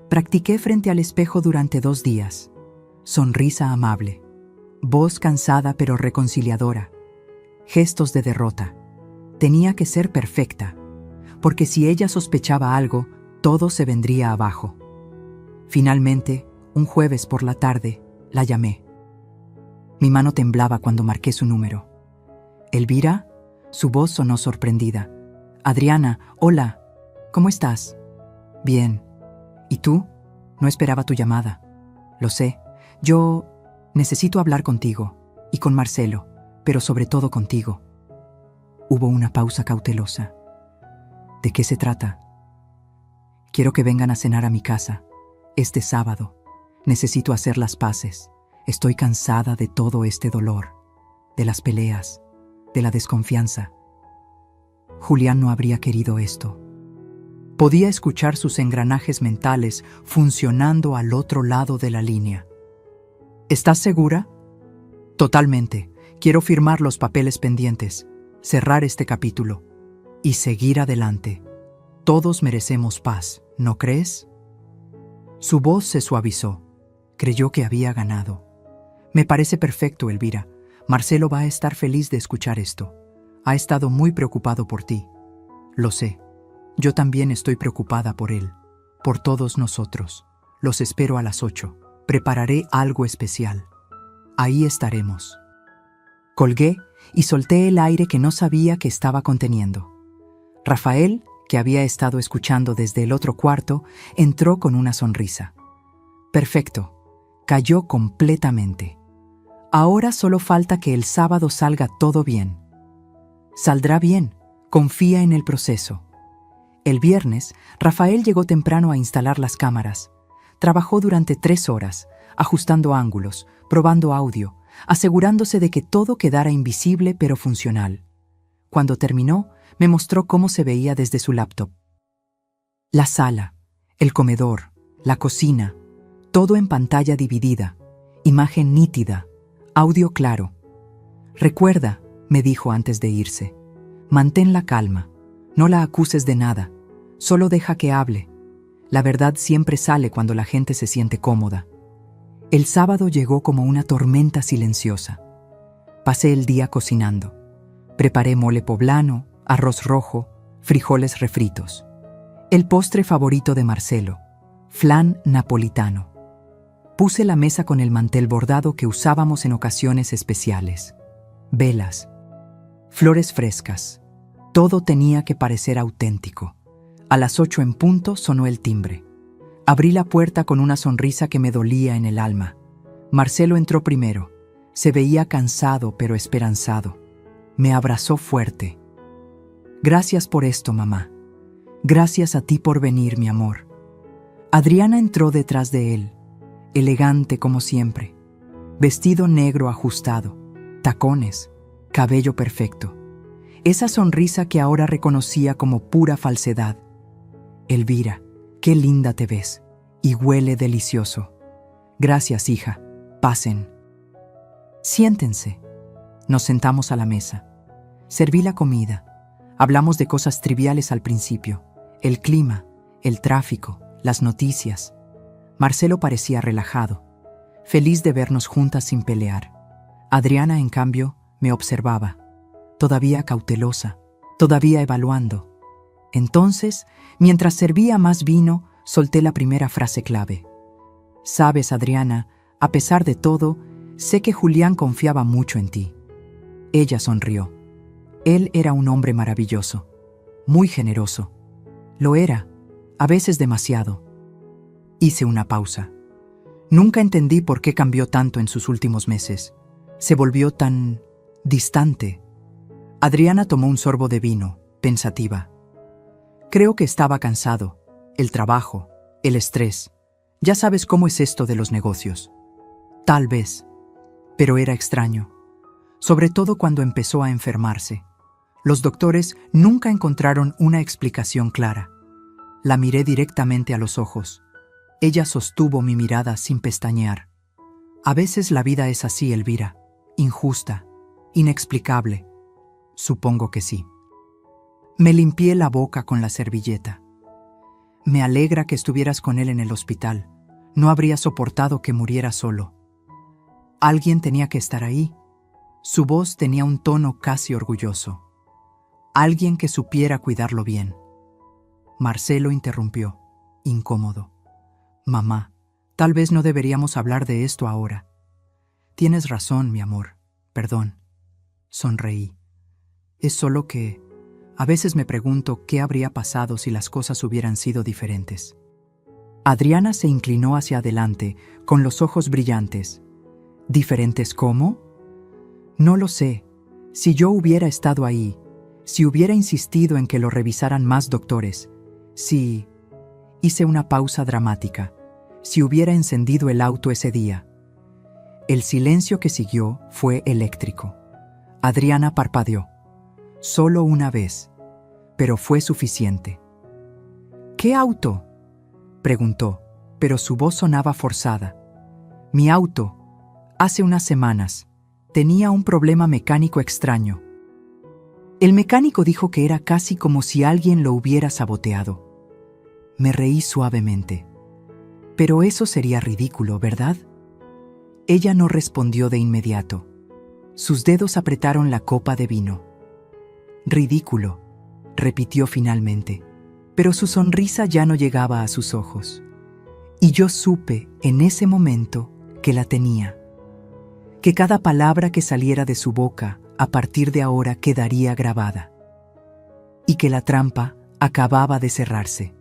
Practiqué frente al espejo durante 2 días. Sonrisa amable, voz cansada pero reconciliadora, gestos de derrota. Tenía que ser perfecta, porque si ella sospechaba algo, todo se vendría abajo. Finalmente, un jueves por la tarde, la llamé. Mi mano temblaba cuando marqué su número. ¿Elvira? Su voz sonó sorprendida. Adriana, hola, ¿cómo estás? Bien. ¿Y tú? No esperaba tu llamada. Lo sé. Yo necesito hablar contigo, y con Marcelo, pero sobre todo contigo. Hubo una pausa cautelosa. ¿De qué se trata? Quiero que vengan a cenar a mi casa, este sábado. Necesito hacer las paces. Estoy cansada de todo este dolor, de las peleas, de la desconfianza. Julián no habría querido esto. Podía escuchar sus engranajes mentales funcionando al otro lado de la línea. ¿Estás segura? Totalmente. Quiero firmar los papeles pendientes, cerrar este capítulo y seguir adelante. Todos merecemos paz, ¿no crees? Su voz se suavizó. Creyó que había ganado. Me parece perfecto, Elvira. Marcelo va a estar feliz de escuchar esto. Ha estado muy preocupado por ti. Lo sé. Yo también estoy preocupada por él, por todos nosotros. Los espero a las 8. Prepararé algo especial. Ahí estaremos. Colgué y solté el aire que no sabía que estaba conteniendo. Rafael, que había estado escuchando desde el otro cuarto, entró con una sonrisa. Perfecto. Cayó completamente. Ahora solo falta que el sábado salga todo bien. Saldrá bien. Confía en el proceso. El viernes, Rafael llegó temprano a instalar las cámaras. Trabajó durante 3 horas, ajustando ángulos, probando audio, asegurándose de que todo quedara invisible pero funcional. Cuando terminó, me mostró cómo se veía desde su laptop. La sala, el comedor, la cocina, todo en pantalla dividida, imagen nítida, audio claro. Recuerda, me dijo antes de irse, mantén la calma, no la acuses de nada, solo deja que hable. La verdad siempre sale cuando la gente se siente cómoda. El sábado llegó como una tormenta silenciosa. Pasé el día cocinando. Preparé mole poblano, arroz rojo, frijoles refritos. El postre favorito de Marcelo, flan napolitano. Puse la mesa con el mantel bordado que usábamos en ocasiones especiales. Velas, flores frescas, Todo tenía que parecer auténtico. A las 8 en punto sonó el timbre. Abrí la puerta con una sonrisa que me dolía en el alma. Marcelo entró primero. Se veía cansado pero esperanzado. Me abrazó fuerte. Gracias por esto, mamá. Gracias a ti por venir, mi amor. Adriana entró detrás de él, elegante como siempre. Vestido negro ajustado, tacones, cabello perfecto. Esa sonrisa que ahora reconocía como pura falsedad. Elvira, qué linda te ves, y huele delicioso. Gracias, hija. Pasen. Siéntense. Nos sentamos a la mesa. Serví la comida. Hablamos de cosas triviales al principio. El clima, el tráfico, las noticias. Marcelo parecía relajado, feliz de vernos juntas sin pelear. Adriana, en cambio, me observaba, todavía cautelosa, todavía evaluando. Entonces, mientras servía más vino, solté la primera frase clave. Sabes, Adriana, a pesar de todo, sé que Julián confiaba mucho en ti. Ella sonrió. Él era un hombre maravilloso, muy generoso. Lo era, a veces demasiado. Hice una pausa. Nunca entendí por qué cambió tanto en sus últimos meses. Se volvió tan distante. Adriana tomó un sorbo de vino, pensativa. Creo que estaba cansado. El trabajo, el estrés. Ya sabes cómo es esto de los negocios. Tal vez. Pero era extraño. Sobre todo cuando empezó a enfermarse. Los doctores nunca encontraron una explicación clara. La miré directamente a los ojos. Ella sostuvo mi mirada sin pestañear. A veces la vida es así, Elvira. Injusta, inexplicable. Supongo que sí. Me limpié la boca con la servilleta. Me alegra que estuvieras con él en el hospital. No habría soportado que muriera solo. Alguien tenía que estar ahí. Su voz tenía un tono casi orgulloso. Alguien que supiera cuidarlo bien. Marcelo interrumpió, incómodo. Mamá, tal vez no deberíamos hablar de esto ahora. Tienes razón, mi amor. Perdón. Sonreí. Es solo que a veces me pregunto qué habría pasado si las cosas hubieran sido diferentes. Adriana se inclinó hacia adelante, con los ojos brillantes. ¿Diferentes cómo? No lo sé. Si yo hubiera estado ahí, si hubiera insistido en que lo revisaran más doctores, si... Hice una pausa dramática. Si hubiera encendido el auto ese día. El silencio que siguió fue eléctrico. Adriana parpadeó. Solo una vez, pero fue suficiente. ¿Qué auto?, preguntó, pero su voz sonaba forzada. Mi auto, hace unas semanas, tenía un problema mecánico extraño. El mecánico dijo que era casi como si alguien lo hubiera saboteado. Me reí suavemente. Pero eso sería ridículo, ¿verdad? Ella no respondió de inmediato. Sus dedos apretaron la copa de vino. Ridículo, repitió finalmente, pero su sonrisa ya no llegaba a sus ojos. Y yo supe en ese momento que la tenía. Que cada palabra que saliera de su boca a partir de ahora quedaría grabada. Y que la trampa acababa de cerrarse.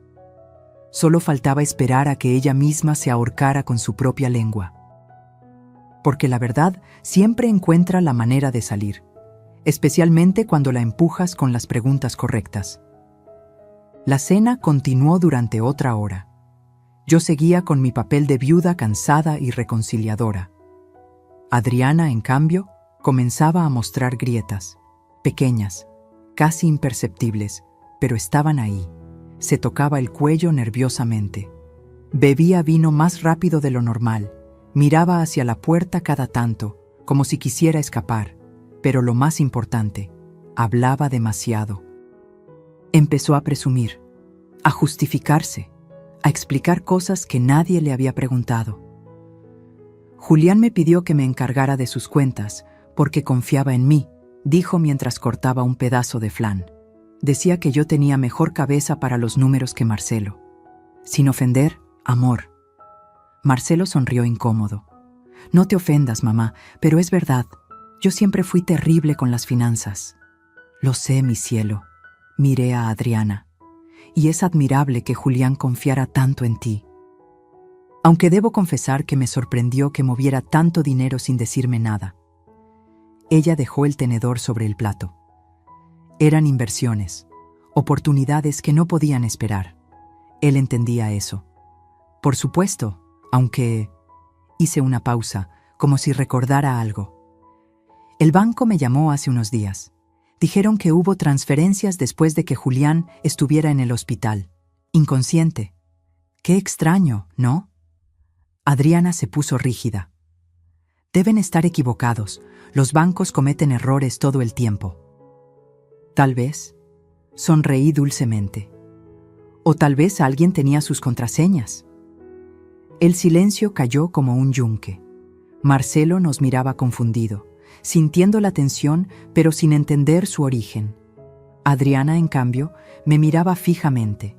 Solo faltaba esperar a que ella misma se ahorcara con su propia lengua. Porque la verdad siempre encuentra la manera de salir, especialmente cuando la empujas con las preguntas correctas. La cena continuó durante otra hora. Yo seguía con mi papel de viuda cansada y reconciliadora. Adriana, en cambio, comenzaba a mostrar grietas, pequeñas, casi imperceptibles, pero estaban ahí. Se tocaba el cuello nerviosamente. Bebía vino más rápido de lo normal. Miraba hacia la puerta cada tanto, como si quisiera escapar. Pero lo más importante, hablaba demasiado. Empezó a presumir, a justificarse, a explicar cosas que nadie le había preguntado. Julián me pidió que me encargara de sus cuentas, porque confiaba en mí, dijo mientras cortaba un pedazo de flan. Decía que yo tenía mejor cabeza para los números que Marcelo. Sin ofender, amor. Marcelo sonrió incómodo. No te ofendas, mamá, pero es verdad. Yo siempre fui terrible con las finanzas. Lo sé, mi cielo. Miré a Adriana. Y es admirable que Julián confiara tanto en ti. Aunque debo confesar que me sorprendió que moviera tanto dinero sin decirme nada. Ella dejó el tenedor sobre el plato. Eran inversiones, oportunidades que no podían esperar. Él entendía eso. Por supuesto, aunque... Hice una pausa, como si recordara algo. El banco me llamó hace unos días. Dijeron que hubo transferencias después de que Julián estuviera en el hospital, inconsciente. Qué extraño, ¿no? Adriana se puso rígida. Deben estar equivocados. Los bancos cometen errores todo el tiempo. Tal vez. Sonreí dulcemente. O tal vez alguien tenía sus contraseñas. El silencio cayó como un yunque. Marcelo nos miraba confundido, sintiendo la tensión, pero sin entender su origen. Adriana, en cambio, me miraba fijamente.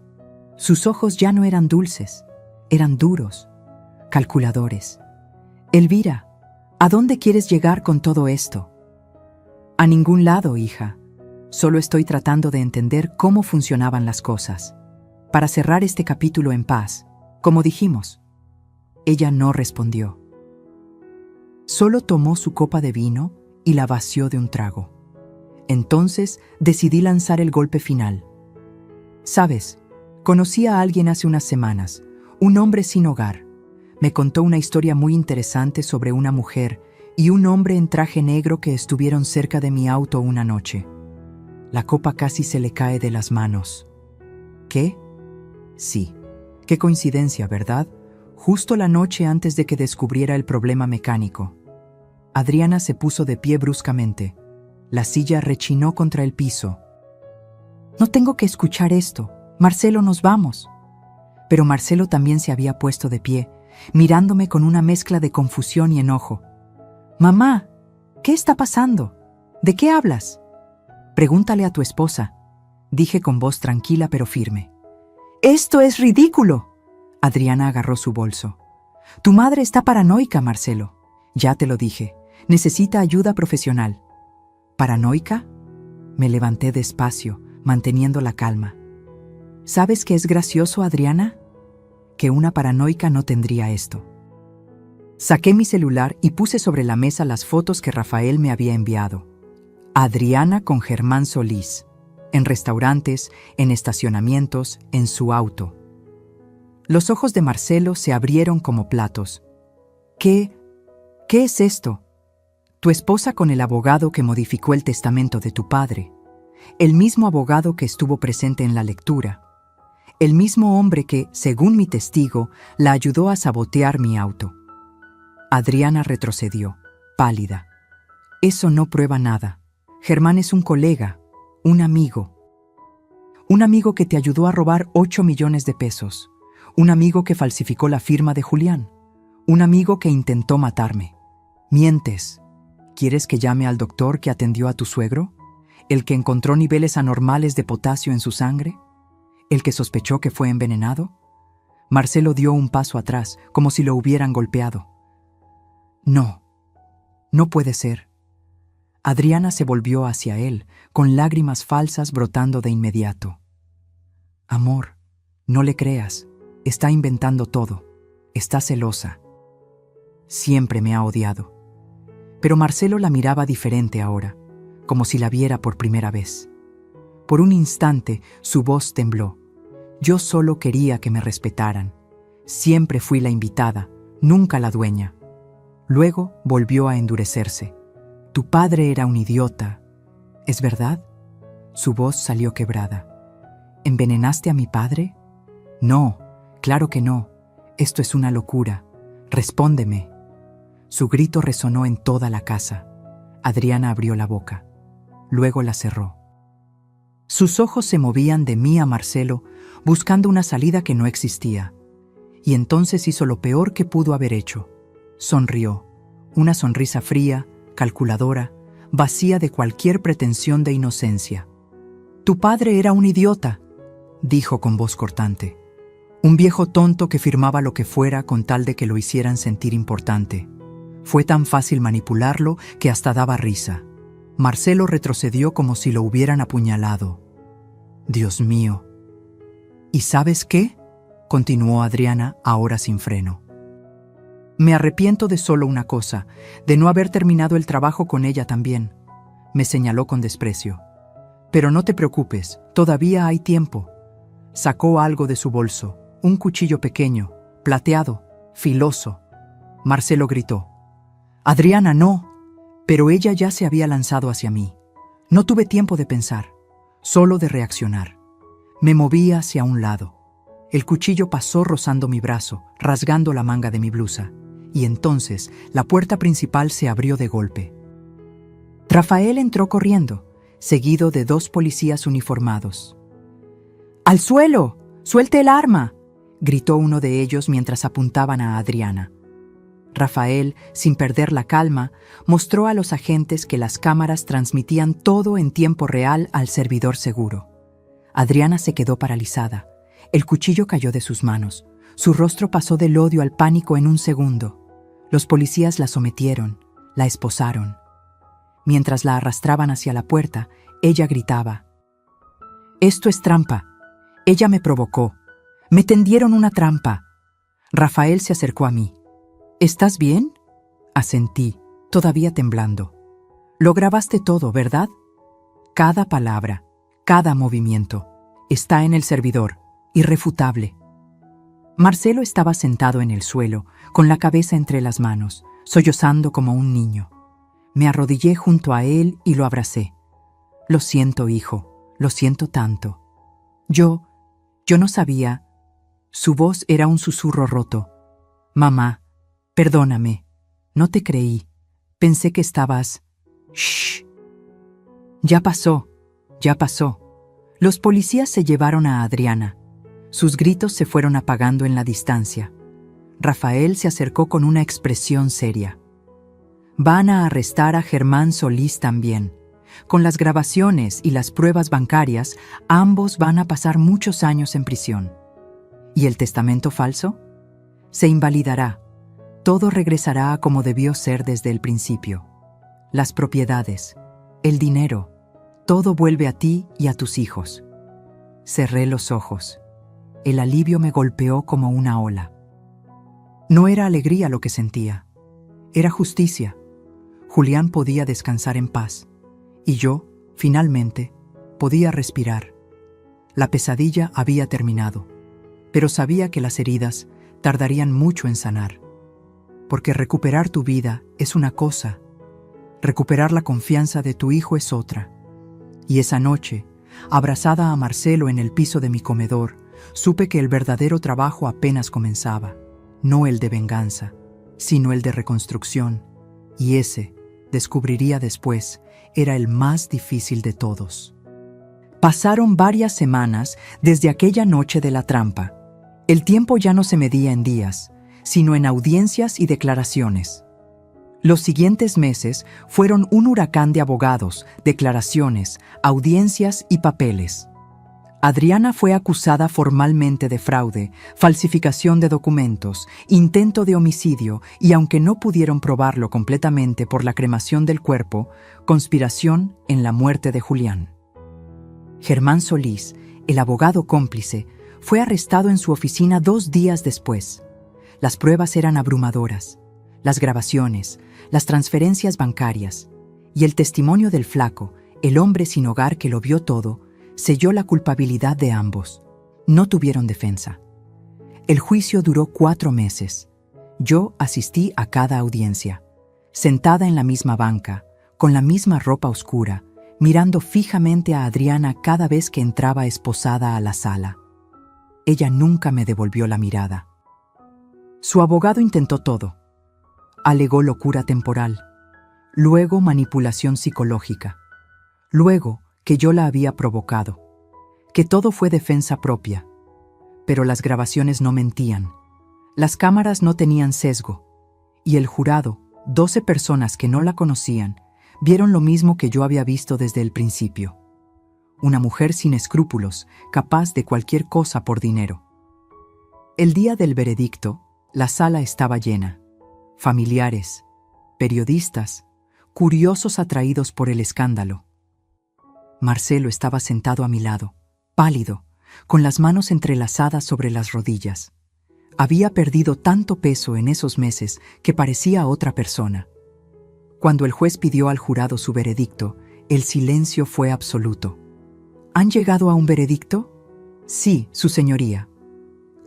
Sus ojos ya no eran dulces, eran duros, calculadores. Elvira, ¿a dónde quieres llegar con todo esto? A ningún lado, hija. Solo estoy tratando de entender cómo funcionaban las cosas, para cerrar este capítulo en paz, como dijimos. Ella no respondió. Solo tomó su copa de vino y la vació de un trago. Entonces decidí lanzar el golpe final. Sabes, conocí a alguien hace unas semanas, un hombre sin hogar. Me contó una historia muy interesante sobre una mujer y un hombre en traje negro que estuvieron cerca de mi auto una noche. La copa casi se le cae de las manos. ¿Qué? Sí. Qué coincidencia, ¿verdad? Justo la noche antes de que descubriera el problema mecánico. Adriana se puso de pie bruscamente. La silla rechinó contra el piso. No tengo que escuchar esto. Marcelo, nos vamos. Pero Marcelo también se había puesto de pie, mirándome con una mezcla de confusión y enojo. Mamá, ¿qué está pasando? ¿De qué hablas? Pregúntale a tu esposa, dije con voz tranquila pero firme. ¡Esto es ridículo! Adriana agarró su bolso. Tu madre está paranoica, Marcelo. Ya te lo dije. Necesita ayuda profesional. ¿Paranoica? Me levanté despacio, manteniendo la calma. ¿Sabes qué es gracioso, Adriana? Que una paranoica no tendría esto. Saqué mi celular y puse sobre la mesa las fotos que Rafael me había enviado. Adriana con Germán Solís. En restaurantes, en estacionamientos, en su auto. Los ojos de Marcelo se abrieron como platos. ¿Qué es esto? Tu esposa con el abogado que modificó el testamento de tu padre. El mismo abogado que estuvo presente en la lectura. El mismo hombre que, según mi testigo, la ayudó a sabotear mi auto. Adriana retrocedió, pálida. Eso no prueba nada. Germán es un colega, un amigo. Un amigo que te ayudó a robar 8 millones de pesos. Un amigo que falsificó la firma de Julián. Un amigo que intentó matarme. Mientes. ¿Quieres que llame al doctor que atendió a tu suegro? ¿El que encontró niveles anormales de potasio en su sangre? ¿El que sospechó que fue envenenado? Marcelo dio un paso atrás, como si lo hubieran golpeado. No, no puede ser. Adriana se volvió hacia él, con lágrimas falsas brotando de inmediato. Amor, no le creas. Está inventando todo. Está celosa. Siempre me ha odiado. Pero Marcelo la miraba diferente ahora, como si la viera por primera vez. Por un instante, su voz tembló. Yo solo quería que me respetaran. Siempre fui la invitada, nunca la dueña. Luego volvió a endurecerse. Tu padre era un idiota. ¿Es verdad? Su voz salió quebrada. ¿Envenenaste a mi padre? No. Claro que no. Esto es una locura. Respóndeme. Su grito resonó en toda la casa. Adriana abrió la boca. Luego la cerró. Sus ojos se movían de mí a Marcelo, buscando una salida que no existía. Y entonces hizo lo peor que pudo haber hecho. Sonrió. Una sonrisa fría, calculadora, vacía de cualquier pretensión de inocencia. Tu padre era un idiota, dijo con voz cortante. Un viejo tonto que firmaba lo que fuera con tal de que lo hicieran sentir importante. Fue tan fácil manipularlo que hasta daba risa. Marcelo retrocedió como si lo hubieran apuñalado. Dios mío. ¿Y sabes qué?, continuó Adriana, ahora sin freno. Me arrepiento de solo una cosa, de no haber terminado el trabajo con ella también. Me señaló con desprecio. Pero no te preocupes, todavía hay tiempo. Sacó algo de su bolso, un cuchillo pequeño, plateado, filoso. Marcelo gritó. Adriana, no. Pero ella ya se había lanzado hacia mí. No tuve tiempo de pensar, solo de reaccionar. Me moví hacia un lado. El cuchillo pasó rozando mi brazo, rasgando la manga de mi blusa. Y entonces la puerta principal se abrió de golpe. Rafael entró corriendo, seguido de 2 policías uniformados. ¡Al suelo! ¡Suelte el arma!, gritó uno de ellos mientras apuntaban a Adriana. Rafael, sin perder la calma, mostró a los agentes que las cámaras transmitían todo en tiempo real al servidor seguro. Adriana se quedó paralizada. El cuchillo cayó de sus manos. Su rostro pasó del odio al pánico en un segundo. Los policías la sometieron, la esposaron. Mientras la arrastraban hacia la puerta, ella gritaba. «Esto es trampa. Ella me provocó. Me tendieron una trampa». Rafael se acercó a mí. «¿Estás bien?», asentí, todavía temblando. «Lo grabaste todo, ¿verdad?». «Cada palabra, cada movimiento. Está en el servidor, irrefutable». Marcelo estaba sentado en el suelo, con la cabeza entre las manos, sollozando como un niño. Me arrodillé junto a él y lo abracé. «Lo siento, hijo, lo siento tanto». Yo no sabía». Su voz era un susurro roto. «Mamá, perdóname. No te creí. Pensé que estabas...». «Shh. Ya pasó, ya pasó». Los policías se llevaron a Adriana. Sus gritos se fueron apagando en la distancia. Rafael se acercó con una expresión seria. «Van a arrestar a Germán Solís también. Con las grabaciones y las pruebas bancarias, ambos van a pasar muchos años en prisión. ¿Y el testamento falso? Se invalidará. Todo regresará a como debió ser desde el principio. Las propiedades, el dinero, todo vuelve a ti y a tus hijos». Cerré los ojos. El alivio me golpeó como una ola. No era alegría lo que sentía. Era justicia. Julián podía descansar en paz. Y yo, finalmente, podía respirar. La pesadilla había terminado, pero sabía que las heridas tardarían mucho en sanar. Porque recuperar tu vida es una cosa, recuperar la confianza de tu hijo es otra. Y esa noche, abrazada a Marcelo en el piso de mi comedor, supe que el verdadero trabajo apenas comenzaba, no el de venganza, sino el de reconstrucción, y ese, descubriría después, era el más difícil de todos. Pasaron varias semanas desde aquella noche de la trampa. El tiempo ya no se medía en días, sino en audiencias y declaraciones. Los siguientes meses fueron un huracán de abogados, declaraciones, audiencias y papeles. Adriana fue acusada formalmente de fraude, falsificación de documentos, intento de homicidio y, aunque no pudieron probarlo completamente por la cremación del cuerpo, conspiración en la muerte de Julián. Germán Solís, el abogado cómplice, fue arrestado en su oficina 2 días después. Las pruebas eran abrumadoras, las grabaciones, las transferencias bancarias, y el testimonio del flaco, el hombre sin hogar que lo vio todo, selló la culpabilidad de ambos. No tuvieron defensa. El juicio duró 4 meses. Yo asistí a cada audiencia, sentada en la misma banca, con la misma ropa oscura, mirando fijamente a Adriana cada vez que entraba esposada a la sala. Ella nunca me devolvió la mirada. Su abogado intentó todo. Alegó locura temporal, luego manipulación psicológica, luego que yo la había provocado, que todo fue defensa propia. Pero las grabaciones no mentían, las cámaras no tenían sesgo, y el jurado, 12 personas que no la conocían, vieron lo mismo que yo había visto desde el principio. Una mujer sin escrúpulos, capaz de cualquier cosa por dinero. El día del veredicto, la sala estaba llena. Familiares, periodistas, curiosos atraídos por el escándalo. Marcelo estaba sentado a mi lado, pálido, con las manos entrelazadas sobre las rodillas. Había perdido tanto peso en esos meses que parecía otra persona. Cuando el juez pidió al jurado su veredicto, el silencio fue absoluto. ¿Han llegado a un veredicto? Sí, su señoría.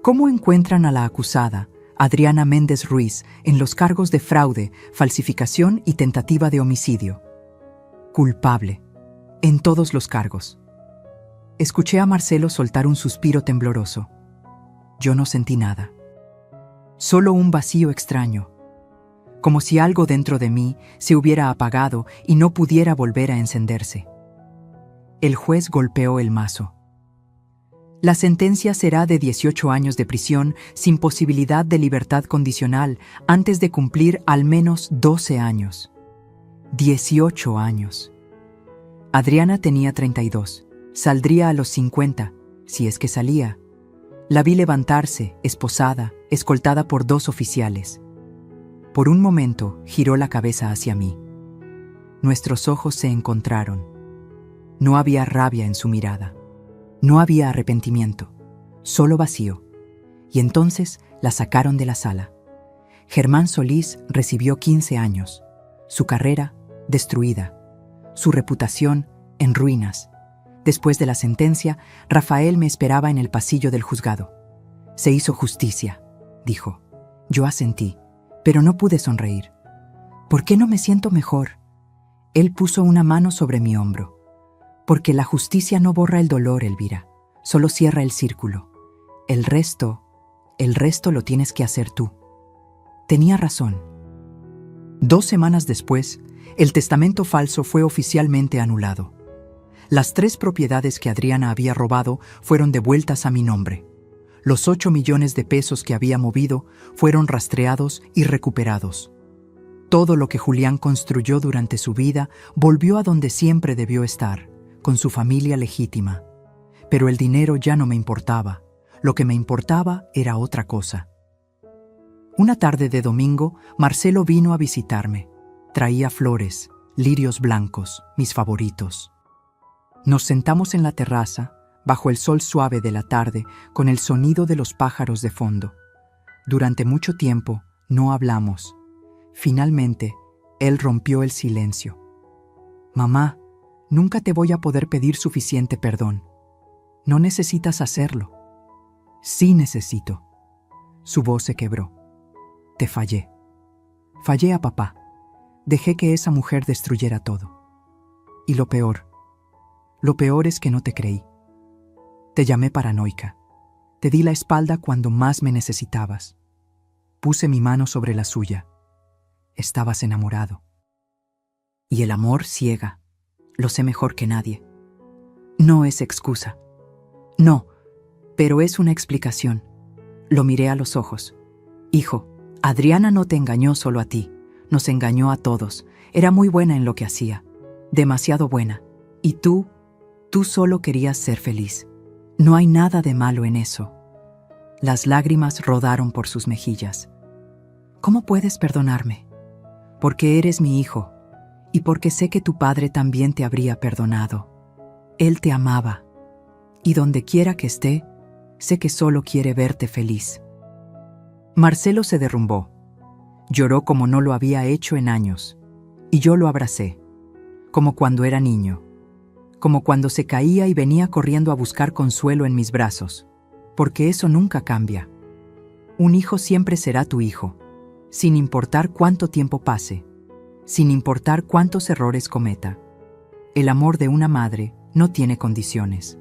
¿Cómo encuentran a la acusada, Adriana Méndez Ruiz, en los cargos de fraude, falsificación y tentativa de homicidio? Culpable, en todos los cargos. Escuché a Marcelo soltar un suspiro tembloroso. Yo no sentí nada. Solo un vacío extraño, como si algo dentro de mí se hubiera apagado y no pudiera volver a encenderse. El juez golpeó el mazo. La sentencia será de 18 años de prisión sin posibilidad de libertad condicional antes de cumplir al menos 12 años. 18 años. Adriana tenía 32. Saldría a los 50, si es que salía. La vi levantarse, esposada, escoltada por 2 oficiales. Por un momento giró la cabeza hacia mí. Nuestros ojos se encontraron. No había rabia en su mirada. No había arrepentimiento, solo vacío. Y entonces la sacaron de la sala. Germán Solís recibió 15 años. Su carrera, destruida. Su reputación, en ruinas. Después de la sentencia, Rafael me esperaba en el pasillo del juzgado. Se hizo justicia, dijo. Yo asentí, pero no pude sonreír. ¿Por qué no me siento mejor? Él puso una mano sobre mi hombro. Porque la justicia no borra el dolor, Elvira, solo cierra el círculo. El resto lo tienes que hacer tú. Tenía razón. 2 semanas después, el testamento falso fue oficialmente anulado. Las 3 propiedades que Adriana había robado fueron devueltas a mi nombre. Los 8 millones de pesos que había movido fueron rastreados y recuperados. Todo lo que Julián construyó durante su vida volvió a donde siempre debió estar, con su familia legítima. Pero el dinero ya no me importaba. Lo que me importaba era otra cosa. Una tarde de domingo, Marcelo vino a visitarme. Traía flores, lirios blancos, mis favoritos. Nos sentamos en la terraza, bajo el sol suave de la tarde, con el sonido de los pájaros de fondo. Durante mucho tiempo no hablamos. Finalmente, él rompió el silencio. Mamá, nunca te voy a poder pedir suficiente perdón. No necesitas hacerlo. Sí necesito. Su voz se quebró. Te fallé. Fallé a papá. Dejé que esa mujer destruyera todo. Y lo peor es que no te creí. Te llamé paranoica. Te di la espalda cuando más me necesitabas. Puse mi mano sobre la suya. Estabas enamorado. Y el amor ciega. Lo sé mejor que nadie. No es excusa. No, pero es una explicación. Lo miré a los ojos. Hijo, Adriana no te engañó solo a ti. Nos engañó a todos. Era muy buena en lo que hacía. Demasiado buena. Y tú solo querías ser feliz. No hay nada de malo en eso. Las lágrimas rodaron por sus mejillas. ¿Cómo puedes perdonarme? Porque eres mi hijo, y porque sé que tu padre también te habría perdonado. Él te amaba, y donde quiera que esté, sé que solo quiere verte feliz. Marcelo se derrumbó. Lloró como no lo había hecho en años, y yo lo abracé, como cuando era niño, como cuando se caía y venía corriendo a buscar consuelo en mis brazos, porque eso nunca cambia. Un hijo siempre será tu hijo, sin importar cuánto tiempo pase, sin importar cuántos errores cometa. El amor de una madre no tiene condiciones.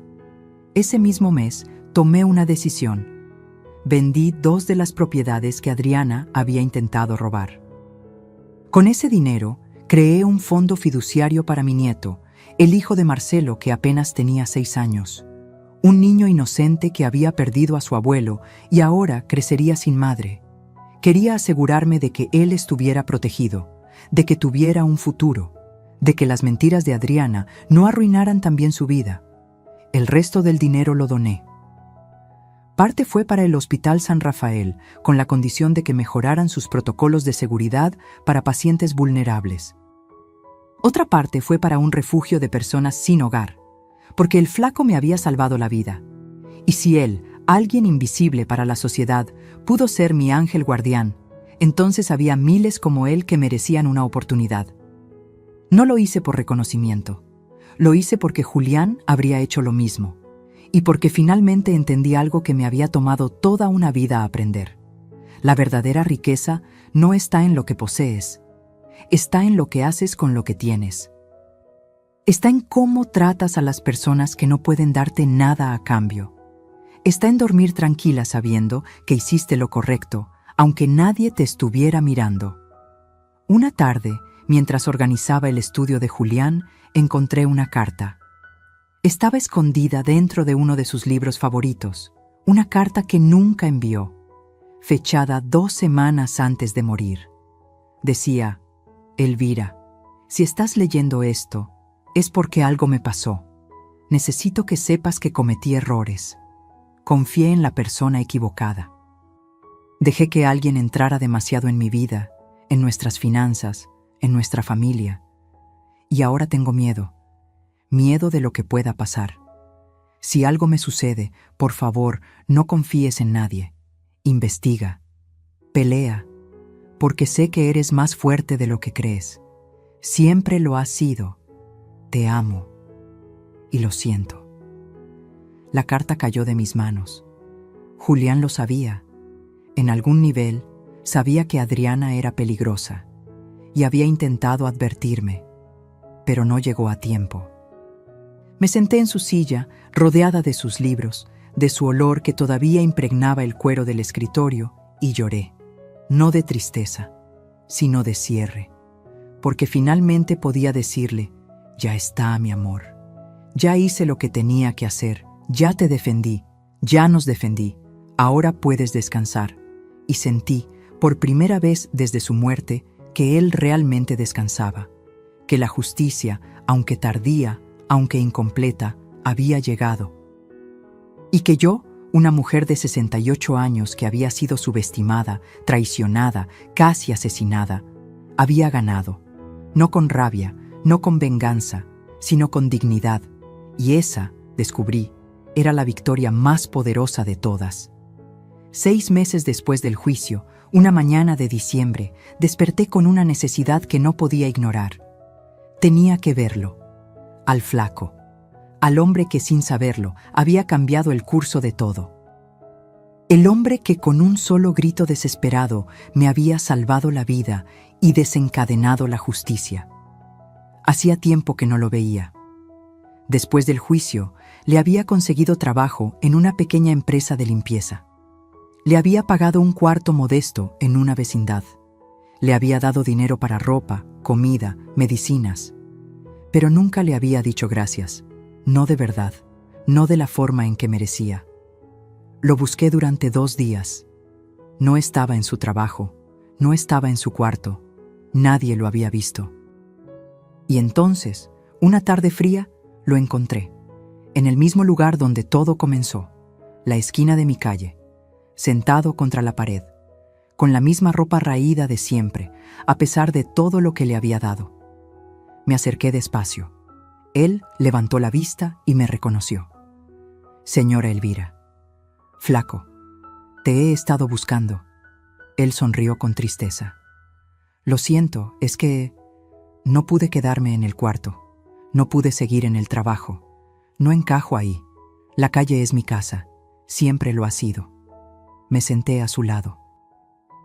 Ese mismo mes tomé una decisión. Vendí 2 de las propiedades que Adriana había intentado robar. Con ese dinero, creé un fondo fiduciario para mi nieto, el hijo de Marcelo, que apenas tenía 6 años. Un niño inocente que había perdido a su abuelo y ahora crecería sin madre. Quería asegurarme de que él estuviera protegido, de que tuviera un futuro, de que las mentiras de Adriana no arruinaran también su vida. El resto del dinero lo doné. Parte fue para el Hospital San Rafael, con la condición de que mejoraran sus protocolos de seguridad para pacientes vulnerables. Otra parte fue para un refugio de personas sin hogar, porque el flaco me había salvado la vida. Y si él, alguien invisible para la sociedad, pudo ser mi ángel guardián, entonces había miles como él que merecían una oportunidad. No lo hice por reconocimiento. Lo hice porque Julián habría hecho lo mismo, y porque finalmente entendí algo que me había tomado toda una vida aprender. La verdadera riqueza no está en lo que posees, está en lo que haces con lo que tienes. Está en cómo tratas a las personas que no pueden darte nada a cambio. Está en dormir tranquila sabiendo que hiciste lo correcto, aunque nadie te estuviera mirando. Una tarde, mientras organizaba el estudio de Julián, encontré una carta. Estaba escondida dentro de uno de sus libros favoritos, una carta que nunca envió, fechada 2 semanas antes de morir. Decía: Elvira, si estás leyendo esto, es porque algo me pasó. Necesito que sepas que cometí errores. Confié en la persona equivocada. Dejé que alguien entrara demasiado en mi vida, en nuestras finanzas, en nuestra familia. Y ahora tengo miedo. Miedo de lo que pueda pasar. Si algo me sucede, por favor, no confíes en nadie. Investiga. Pelea. Porque sé que eres más fuerte de lo que crees. Siempre lo has sido. Te amo. Y lo siento. La carta cayó de mis manos. Julián lo sabía. En algún nivel, sabía que Adriana era peligrosa y había intentado advertirme, pero no llegó a tiempo. Me senté en su silla, rodeada de sus libros, de su olor que todavía impregnaba el cuero del escritorio, y lloré, no de tristeza, sino de cierre, porque finalmente podía decirle: ya está, mi amor. Ya hice lo que tenía que hacer, ya te defendí, ya nos defendí, ahora puedes descansar. Y sentí, por primera vez desde su muerte, que él realmente descansaba, que la justicia, aunque tardía, aunque incompleta, había llegado. Y que yo, una mujer de 68 años que había sido subestimada, traicionada, casi asesinada, había ganado, no con rabia, no con venganza, sino con dignidad, y esa, descubrí, era la victoria más poderosa de todas. 6 meses después del juicio, una mañana de diciembre, desperté con una necesidad que no podía ignorar. Tenía que verlo, al flaco, al hombre que sin saberlo había cambiado el curso de todo. El hombre que con un solo grito desesperado me había salvado la vida y desencadenado la justicia. Hacía tiempo que no lo veía. Después del juicio, le había conseguido trabajo en una pequeña empresa de limpieza. Le había pagado un cuarto modesto en una vecindad. Le había dado dinero para ropa, comida, medicinas. Pero nunca le había dicho gracias. No de verdad, no de la forma en que merecía. Lo busqué durante 2 días. No estaba en su trabajo, no estaba en su cuarto. Nadie lo había visto. Y entonces, una tarde fría, lo encontré. En el mismo lugar donde todo comenzó, la esquina de mi calle, sentado contra la pared, con la misma ropa raída de siempre, a pesar de todo lo que le había dado. Me acerqué despacio. Él levantó la vista y me reconoció. Señora Elvira. Flaco, te he estado buscando. Él sonrió con tristeza. Lo siento, es que no pude quedarme en el cuarto. No pude seguir en el trabajo. No encajo ahí. La calle es mi casa. Siempre lo ha sido. Me senté a su lado.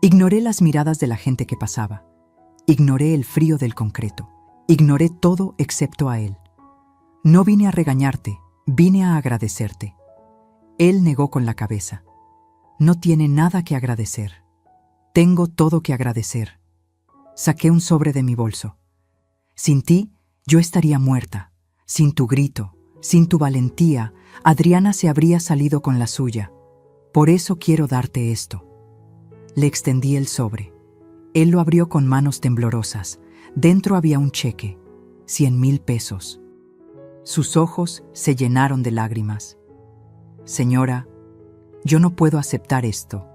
Ignoré las miradas de la gente que pasaba. Ignoré el frío del concreto. Ignoré todo excepto a él. No vine a regañarte, vine a agradecerte. Él negó con la cabeza. No tiene nada que agradecer. Tengo todo que agradecer. Saqué un sobre de mi bolso. Sin ti, yo estaría muerta. Sin tu grito, sin tu valentía, Adriana se habría salido con la suya. Por eso quiero darte esto. Le extendí el sobre. Él lo abrió con manos temblorosas. Dentro había un cheque, 100,000 pesos. Sus ojos se llenaron de lágrimas. Señora, yo no puedo aceptar esto.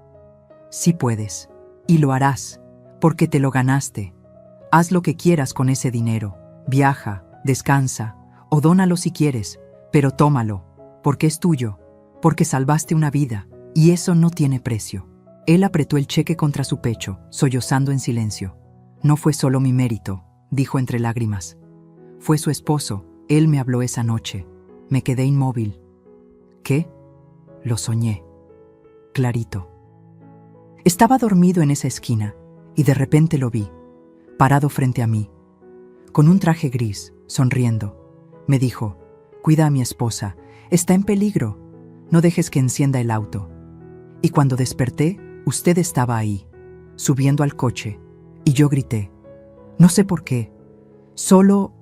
Sí puedes, y lo harás, porque te lo ganaste. Haz lo que quieras con ese dinero. Viaja, descansa, o dónalo si quieres, Pero tómalo, porque es tuyo, porque salvaste una vida, y eso no tiene precio. Él apretó el cheque contra su pecho, sollozando en silencio. No fue solo mi mérito, dijo entre lágrimas. Fue su esposo, él me habló esa noche. Me quedé inmóvil. ¿Qué? Lo soñé. Clarito. Estaba dormido en esa esquina, y de repente lo vi, parado frente a mí, con un traje gris, sonriendo. Me dijo: «Cuida a mi esposa, está en peligro, no dejes que encienda el auto». Y cuando desperté, usted estaba ahí, subiendo al coche, y yo grité. No sé por qué, solo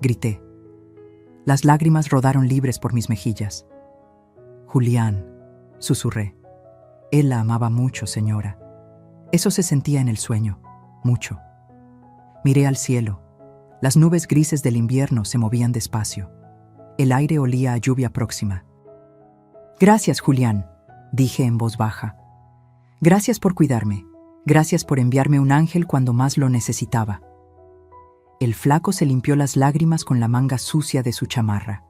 grité. Las lágrimas rodaron libres por mis mejillas. «Julián», susurré. Él la amaba mucho, señora. Eso se sentía en el sueño, mucho. Miré al cielo. Las nubes grises del invierno se movían despacio. El aire olía a lluvia próxima. «Gracias, Julián», dije en voz baja. «Gracias por cuidarme. Gracias por enviarme un ángel cuando más lo necesitaba». El flaco se limpió las lágrimas con la manga sucia de su chamarra.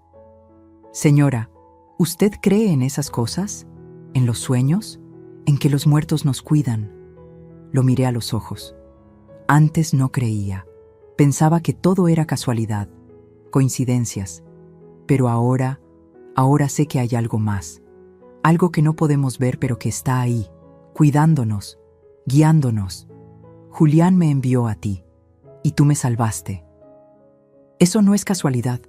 «Señora, ¿usted cree en esas cosas? ¿En los sueños? ¿En que los muertos nos cuidan?» Lo miré a los ojos. Antes no creía. Pensaba que todo era casualidad, coincidencias. Pero ahora sé que hay algo más. Algo que no podemos ver pero que está ahí, cuidándonos, guiándonos. Julián me envió a ti, y tú me salvaste. Eso no es casualidad,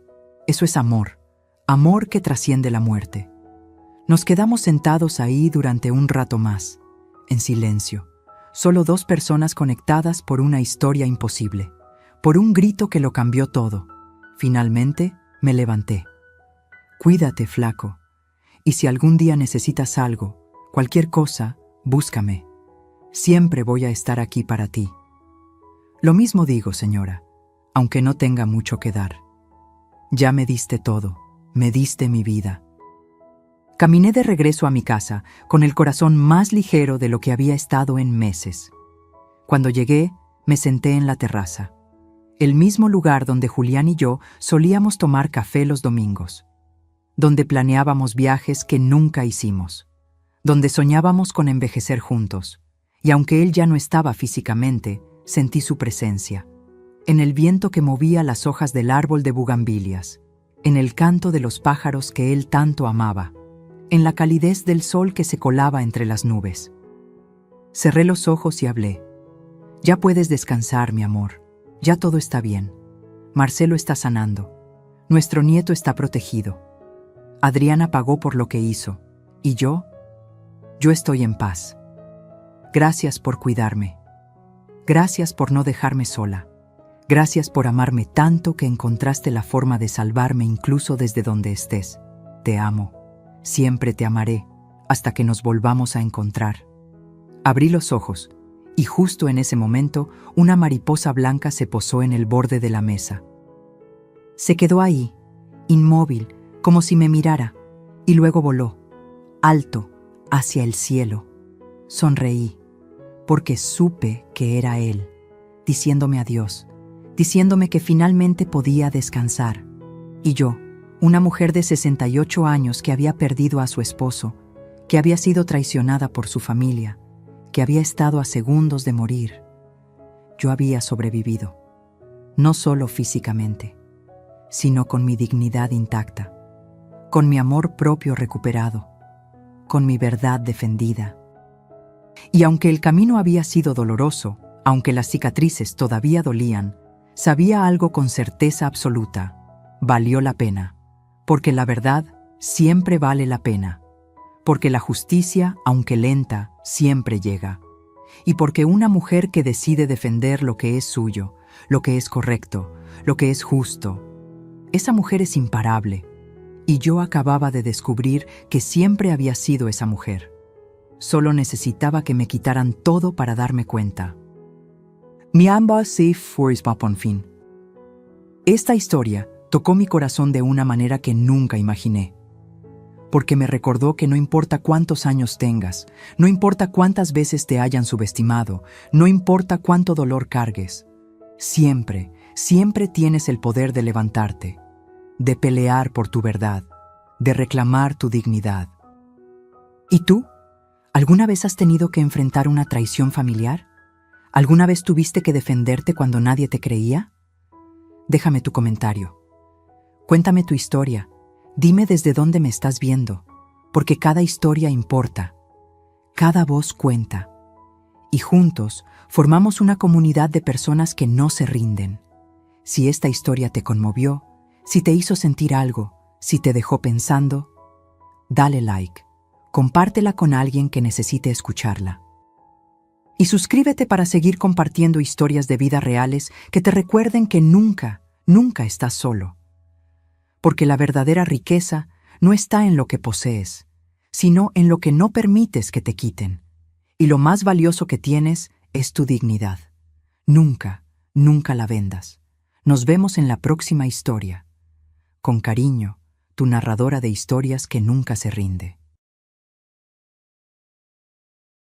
eso es amor, amor que trasciende la muerte. Nos quedamos sentados ahí durante un rato más, en silencio, solo dos personas conectadas por una historia imposible, por un grito que lo cambió todo. Finalmente, me levanté. «Cuídate, flaco, y si algún día necesitas algo, cualquier cosa, búscame. Siempre voy a estar aquí para ti». «Lo mismo digo, señora, aunque no tenga mucho que dar. Ya me diste todo, me diste mi vida». Caminé de regreso a mi casa, con el corazón más ligero de lo que había estado en meses. Cuando llegué, me senté en la terraza, el mismo lugar donde Julián y yo solíamos tomar café los domingos, donde planeábamos viajes que nunca hicimos, donde soñábamos con envejecer juntos, y aunque él ya no estaba físicamente, sentí su presencia, en el viento que movía las hojas del árbol de bugambilias, en el canto de los pájaros que él tanto amaba, en la calidez del sol que se colaba entre las nubes. Cerré los ojos y hablé. «Ya puedes descansar, mi amor. Ya todo está bien. Marcelo está sanando. Nuestro nieto está protegido. Adriana pagó por lo que hizo. ¿Y yo? Yo estoy en paz. Gracias por cuidarme. Gracias por no dejarme sola. Gracias por amarme tanto que encontraste la forma de salvarme incluso desde donde estés. Te amo. Siempre te amaré, hasta que nos volvamos a encontrar». Abrí los ojos, y justo en ese momento, una mariposa blanca se posó en el borde de la mesa. Se quedó ahí, inmóvil, como si me mirara, y luego voló, alto, hacia el cielo. Sonreí, porque supe que era él, diciéndome adiós, diciéndome que finalmente podía descansar. Y yo, una mujer de 68 años que había perdido a su esposo, que había sido traicionada por su familia, que había estado a segundos de morir. Yo había sobrevivido, no solo físicamente, sino con mi dignidad intacta, con mi amor propio recuperado, con mi verdad defendida. Y aunque el camino había sido doloroso, aunque las cicatrices todavía dolían, sabía algo con certeza absoluta: valió la pena. Porque la verdad siempre vale la pena, porque la justicia, aunque lenta, siempre llega, y porque una mujer que decide defender lo que es suyo, lo que es correcto, lo que es justo, esa mujer es imparable, y yo acababa de descubrir que siempre había sido esa mujer. Solo necesitaba que me quitaran todo para darme cuenta. Mi ambas safe for fin. Esta historia tocó mi corazón de una manera que nunca imaginé, porque me recordó que no importa cuántos años tengas, no importa cuántas veces te hayan subestimado, no importa cuánto dolor cargues, siempre, siempre tienes el poder de levantarte, de pelear por tu verdad, de reclamar tu dignidad. ¿Y tú? ¿Alguna vez has tenido que enfrentar una traición familiar? ¿Alguna vez tuviste que defenderte cuando nadie te creía? Déjame tu comentario. Cuéntame tu historia. Dime desde dónde me estás viendo, porque cada historia importa. Cada voz cuenta. Y juntos formamos una comunidad de personas que no se rinden. Si esta historia te conmovió, si te hizo sentir algo, si te dejó pensando, dale like, compártela con alguien que necesite escucharla. Y suscríbete para seguir compartiendo historias de vida reales que te recuerden que nunca, nunca estás solo. Porque la verdadera riqueza no está en lo que posees, sino en lo que no permites que te quiten. Y lo más valioso que tienes es tu dignidad. Nunca, nunca la vendas. Nos vemos en la próxima historia. Con cariño, tu narradora de historias que nunca se rinde.